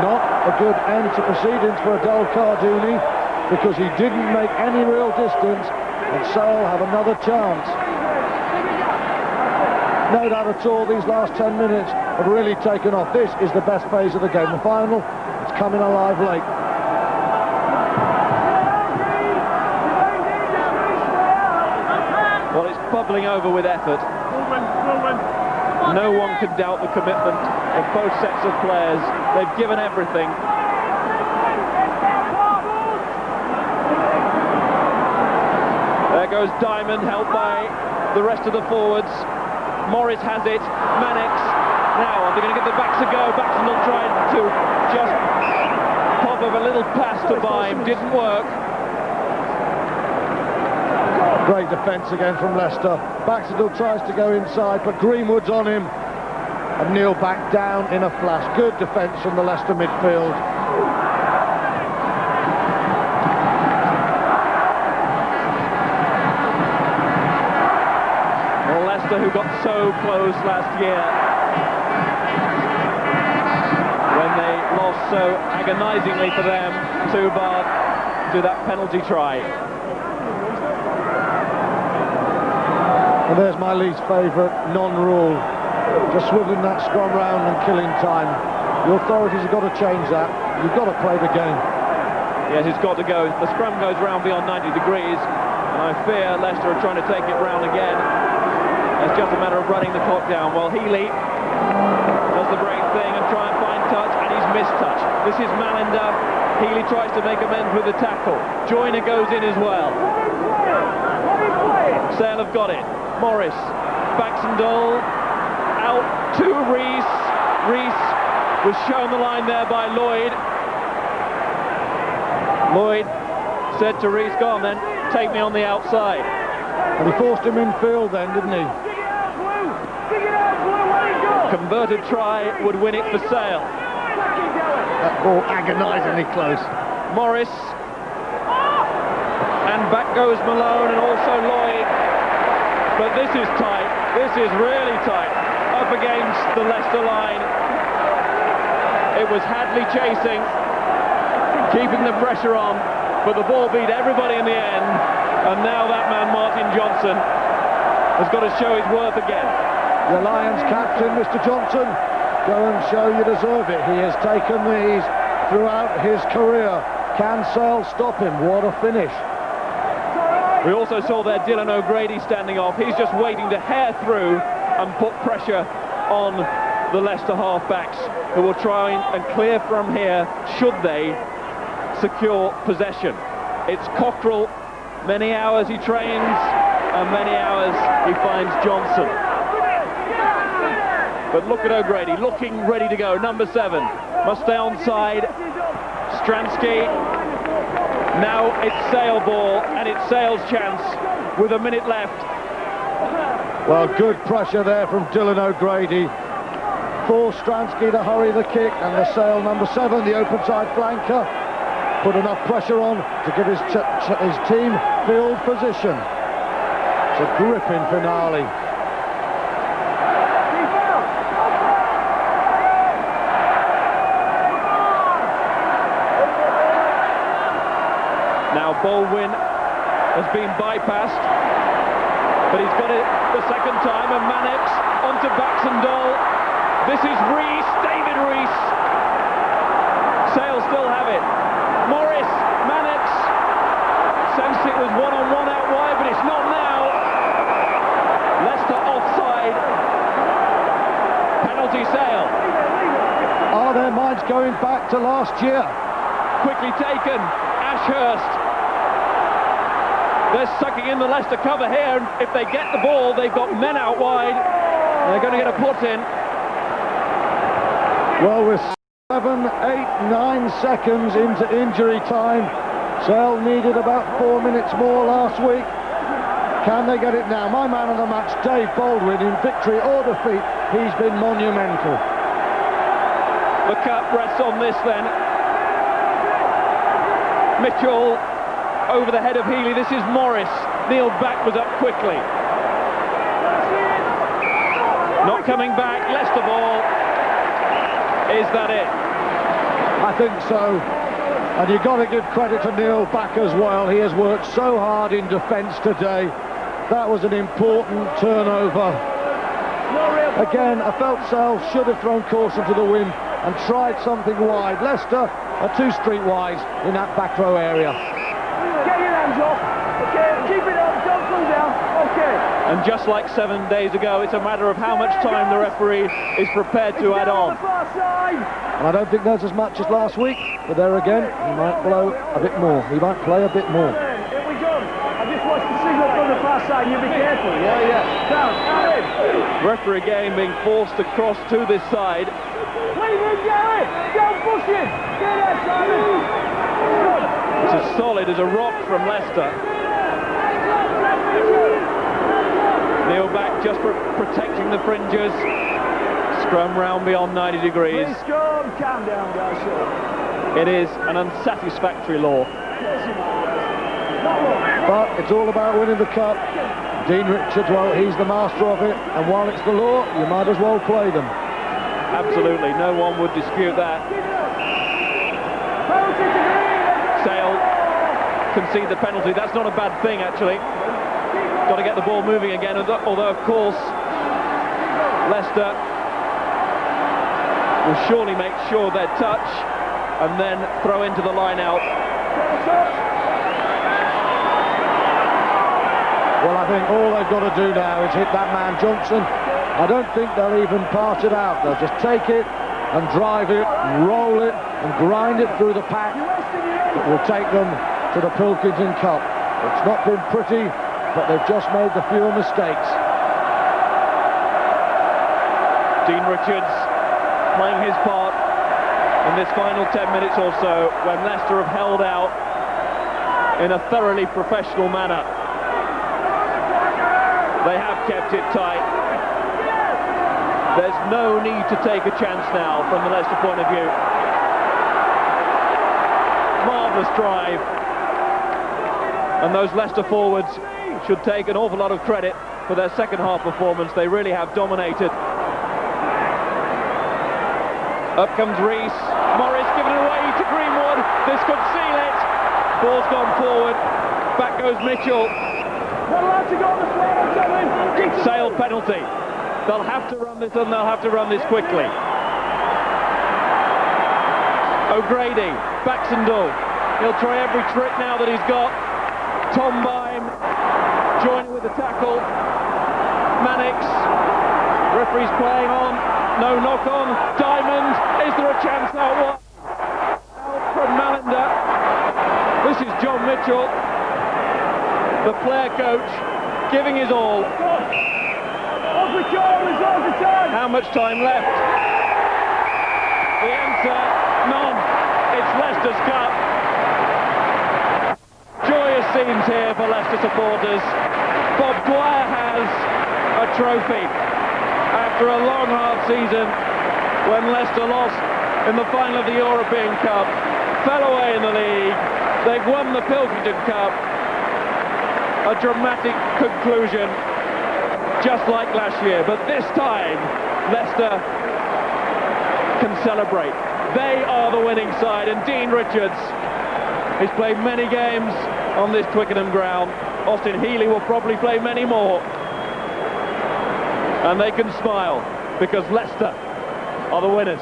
Not a good end to proceedings for Adel Cardooni, because he didn't make any real distance, and Sale have another chance. No doubt at all, these last 10 minutes have really taken off. This is the best phase of the game. The final, it's coming alive late. Well, it's bubbling over with effort. No one can doubt the commitment of both sets of players. They've given everything. There goes Diamond, helped by the rest of the forwards. Morris has it. Mannix. Now, are they going to get the backs a go? Baxton will try to just pop up a little pass to Bime. Didn't work. Great defence again from Leicester. Baxendale tries to go inside, but Greenwood's on him. And Neil back down in a flash. Good defence from the Leicester midfield. Well, Leicester, who got so close last year when they lost so agonisingly for them to Bath to that penalty try. And there's my least favourite non-rule. Just swiveling that scrum round and killing time. The authorities have got to change that. You've got to play the game. Yes, it's got to go. The scrum goes round beyond 90 degrees, and I fear Leicester are trying to take it round again. It's just a matter of running the clock down. Well, Healey does the brave thing and try and find touch, and he's missed touch. This is Malinder. Healey tries to make amends with the tackle. Joyner goes in as well. Sale have got it. Morris, Baxendale, out to Rees. Rees was shown the line there by Lloyd. Lloyd said to Rees, go on then, take me on the outside. And he forced him in field then, didn't he? Converted try would win it for Sale. That ball agonisingly close. Morris. And back goes Malone and also Lloyd. But this is tight. This is really tight. Up against the Leicester line. It was Hadley chasing, keeping the pressure on, but the ball beat everybody in the end. And now that man, Martin Johnson, has got to show his worth again. Your Lions captain, Mr. Johnson, go and show you deserve it. He has taken these throughout his career. Can Sale stop him? What a finish. We also saw there Dylan O'Grady standing off. He's just waiting to hair through and put pressure on the Leicester halfbacks, who will try and clear from here should they secure possession. It's Cockrell. Many hours he trains and many hours he finds Johnson. But look at O'Grady, looking ready to go. Number 7 must stay onside. Stransky. Now it's Sale ball, and it's Sale's chance with a minute left. Well, good pressure there from Dylan O'Grady. Forced Stransky to hurry the kick, and the Sale number 7, the open side flanker, put enough pressure on to give his team field position. It's a gripping finale. Now Baldwin has been bypassed, but he's got it the second time, and Mannix onto Baxendale. This is Rees, David Rees. Sale still have it. Morris, Mannix. Sensed it was one-on-one out wide, but it's not now. Leicester offside. Penalty Sale. Are their minds going back to last year? Quickly taken. Ashurst. They're sucking in the Leicester cover here. If they get the ball, they've got men out wide. They're going to get a put in. Well, we're 7, 8, 9 seconds into injury time. Sale needed about 4 minutes more last week. Can they get it now? My man of the match, Dave Baldwin, in victory or defeat, he's been monumental. The cup rests on this then. Mitchell over the head of Healy. This is Morris. Neil back was up quickly. Not coming back. Leicester ball. Is that it? I think so. And you've got to give credit to Neil back as well. He has worked so hard in defence today. That was an important turnover. Again, I felt Sale should have thrown caution to the wind and tried something wide. Leicester are too streetwise in that back row area. Get your hands up. Okay, keep it up, don't come down. Okay. And just like 7 days ago, it's a matter of how much time the referee is prepared to add on. And I don't think there's as much as last week, but there again, he might blow a bit more. He might play a bit more. Here we go. I just watched the signal from the far side. You be careful. Yeah. Down in. Referee again being forced to cross to this side. Leave him, Gary. Don't push him. Get there, Simon. Good. It's as solid as a rock from Leicester. Neil back just for protecting the fringes. Scrum round beyond 90 degrees. Calm down, guys. It is an unsatisfactory law. But it's all about winning the cup. Dean Richards, well, he's the master of it. And while it's the law, you might as well play them. Absolutely, no one would dispute that. Sale concede the penalty. That's not a bad thing, actually. Got to get the ball moving again, although, of course, Leicester will surely make sure they touch and then throw into the line out. Well, I think all they've got to do now is hit that man Johnson. I don't think they'll even part it out. They'll just take it and drive it, and roll it and grind it through the pack. It will take them to the Pilkington Cup. It's not been pretty, but they've just made the fewer mistakes. Dean Richards playing his part in this final 10 minutes or so when Leicester have held out in a thoroughly professional manner. They have kept it tight. There's no need to take a chance now from the Leicester point of view. Marvellous drive. And those Leicester forwards should take an awful lot of credit for their second half performance. They really have dominated. Up comes Rees. Morris giving it away to Greenwood. This could seal it. Ball's gone forward. Back goes Mitchell. Not allowed to go on the floor, Sale penalty. They'll have to run this and they'll have to run this quickly. O'Grady, Baxendale. He'll try every trick now that he's got. Tom Bime joining with the tackle. Mannix. Referee's playing on. No knock on. Diamond. Is there a chance now? What? Out from Malander. This is John Mitchell, the player coach, giving his all. How much time left? The answer, none. It's Leicester's Cup. Joyous scenes here for Leicester supporters. Bob Dwyer has a trophy. After a long, hard season, when Leicester lost in the final of the European Cup, fell away in the league, they've won the Pilkington Cup. A dramatic conclusion, just like last year, but this time Leicester can celebrate. They are the winning side, and Dean Richards, he's played many games on this Twickenham ground. Austin Healy will probably play many more. And they can smile, because Leicester are the winners.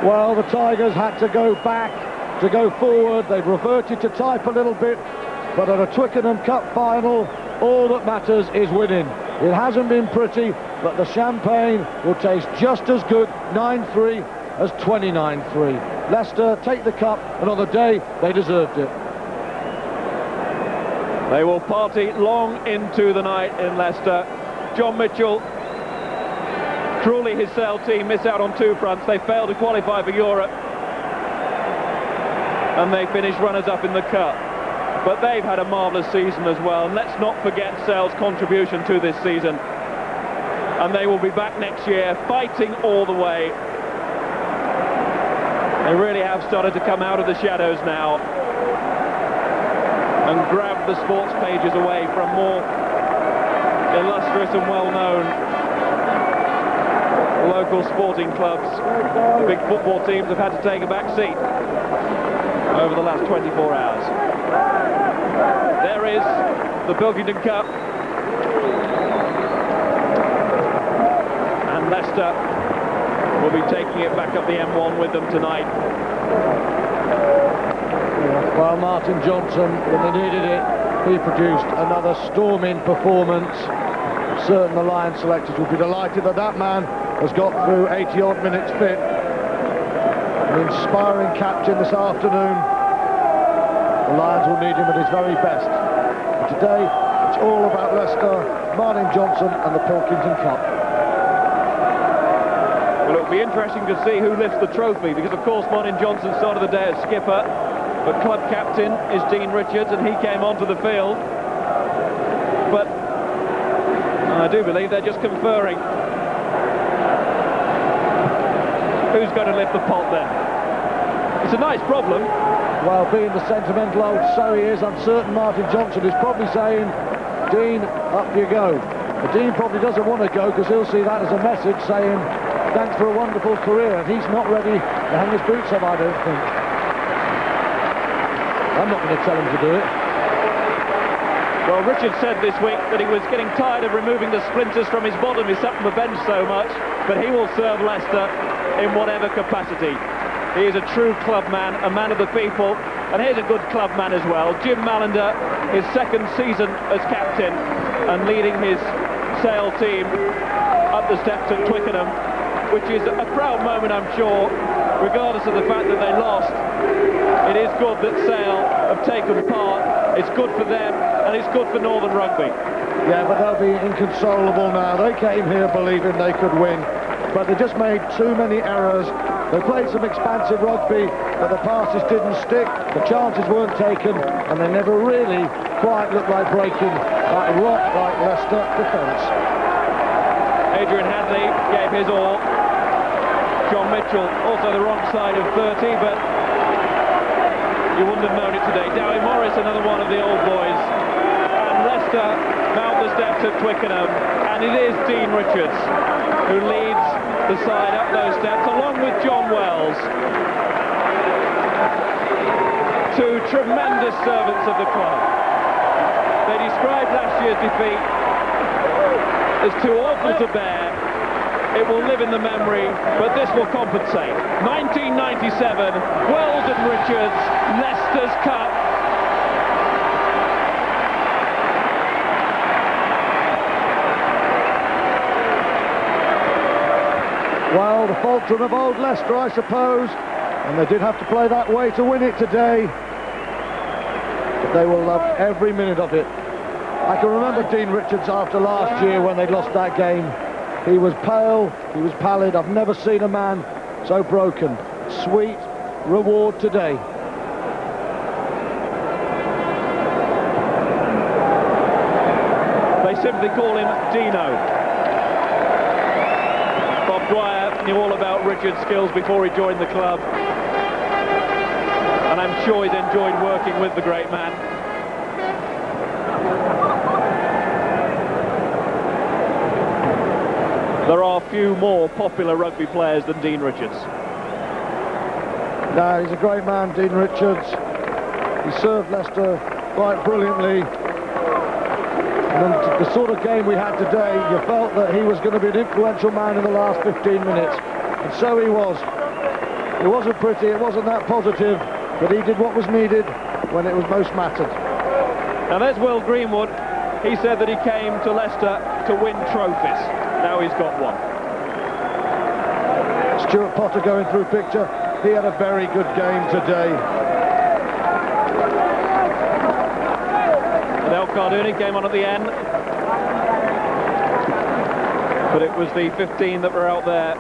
Well, the Tigers had to go back to go forward. They've reverted to type a little bit, but at a Twickenham Cup final, all that matters is winning. It hasn't been pretty, but the champagne will taste just as good 9-3 as 29-3. Leicester take the cup, and on the day they deserved it. They will party long into the night in Leicester. John Mitchell, truly his Sale team miss out on two fronts. They failed to qualify for Europe, and they finished runners-up in the cup. But they've had a marvellous season as well, and let's not forget Sale's contribution to this season. And they will be back next year, fighting all the way. They really have started to come out of the shadows now and grab the sports pages away from more illustrious and well-known local sporting clubs. The big football teams have had to take a back seat over the last 24 hours. There is the Pilkington Cup, and Leicester will be taking it back up the M1 with them tonight. Well, Martin Johnson, when they needed it, he produced another storming performance. Certain the Lions selectors will be delighted that that man has got through 80-odd minutes fit. An inspiring captain this afternoon. The Lions will need him at his very best. And today, it's all about Leicester, Martin Johnson and the Pilkington Cup. Well, it'll be interesting to see who lifts the trophy, because of course Martin Johnson started the day as skipper, but club captain is Dean Richards, and he came onto the field. But I do believe they're just conferring. Who's going to lift the pot then? It's a nice problem. Well, being the sentimental old so he is, I'm certain Martin Johnson is probably saying, Dean, up you go. But Dean probably doesn't want to go, because he'll see that as a message saying, thanks for a wonderful career. And he's not ready to hang his boots up, I don't think. I'm not going to tell him to do it. Well, Richard said this week that he was getting tired of removing the splinters from his bottom. He sat on the bench so much, but he will serve Leicester in whatever capacity. He is a true club man, a man of the people, and here's a good club man as well. Jim Mallender, his second season as captain and leading his Sale team up the steps at Twickenham, which is a proud moment, I'm sure, regardless of the fact that they lost. It is good that Sale have taken part. It's good for them, and it's good for Northern Rugby. Yeah, but they'll be inconsolable now. They came here believing they could win, but they just made too many errors. They played some expansive rugby, but the passes didn't stick, the chances weren't taken, and they never really quite looked like breaking that rock-like Leicester defence. Adrian Hadley gave his all. John Mitchell also the wrong side of 30, but you wouldn't have known it today. Dowie Morris, another one of the old boys. And Leicester mount the steps at Twickenham, and it is Dean Richards who leads the side up those steps, along with John Wells. Two tremendous servants of the club. They described last year's defeat as too awful to bear. It will live in the memory, but this will compensate. 1997, Wells and Richards, Leicester's Cup. Well, the faltering of old Leicester, I suppose, and they did have to play that way to win it today. But they will love every minute of it. I can remember Dean Richards after last year when they'd lost that game. He was pale, he was pallid. I've never seen a man so broken. Sweet reward today. They simply call him Dino. Bob Dwyer knew all about Richard's skills before he joined the club, and I'm sure he's enjoyed working with the great man. There are few more popular rugby players than Dean Richards. No, he's a great man, Dean Richards. He served Leicester quite brilliantly. And the sort of game we had today, you felt that he was going to be an influential man in the last 15 minutes. And so he was. It wasn't pretty, it wasn't that positive, but he did what was needed when it was most mattered. Now there's Will Greenwood. He said that he came to Leicester to win trophies. Now he's got one. Stuart Potter going through picture. He had a very good game today. And El Cardooni came on at the end. But it was the 15 that were out there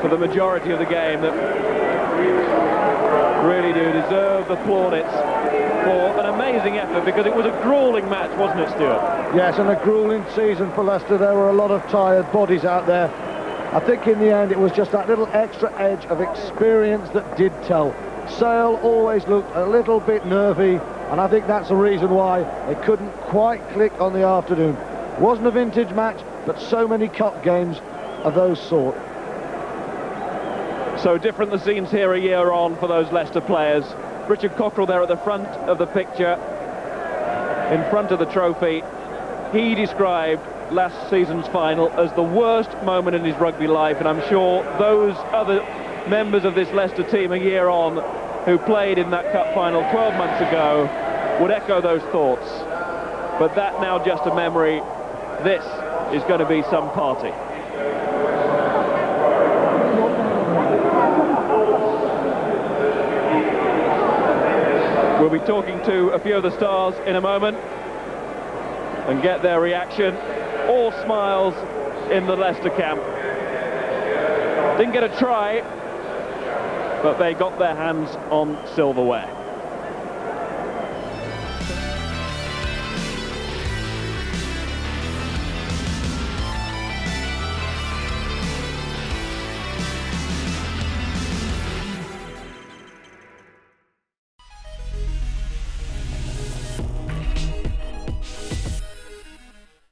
for the majority of the game that really do deserve the plaudits for an amazing effort, because it was a gruelling match, wasn't it, Stuart? Yes, and a gruelling season for Leicester. There were a lot of tired bodies out there. I think in the end it was just that little extra edge of experience that did tell. Sale always looked a little bit nervy, and I think that's the reason why they couldn't quite click on the afternoon. Wasn't a vintage match, but so many cup games are those sort. So different the scenes here a year on for those Leicester players. Richard Cockrell there at the front of the picture, in front of the trophy. He described last season's final as the worst moment in his rugby life, and I'm sure those other members of this Leicester team a year on who played in that cup final 12 months ago would echo those thoughts. But that now just a memory. This is going to be some party. We'll be talking to a few of the stars in a moment and get their reaction. All smiles in the Leicester camp. Didn't get a try, but they got their hands on silverware.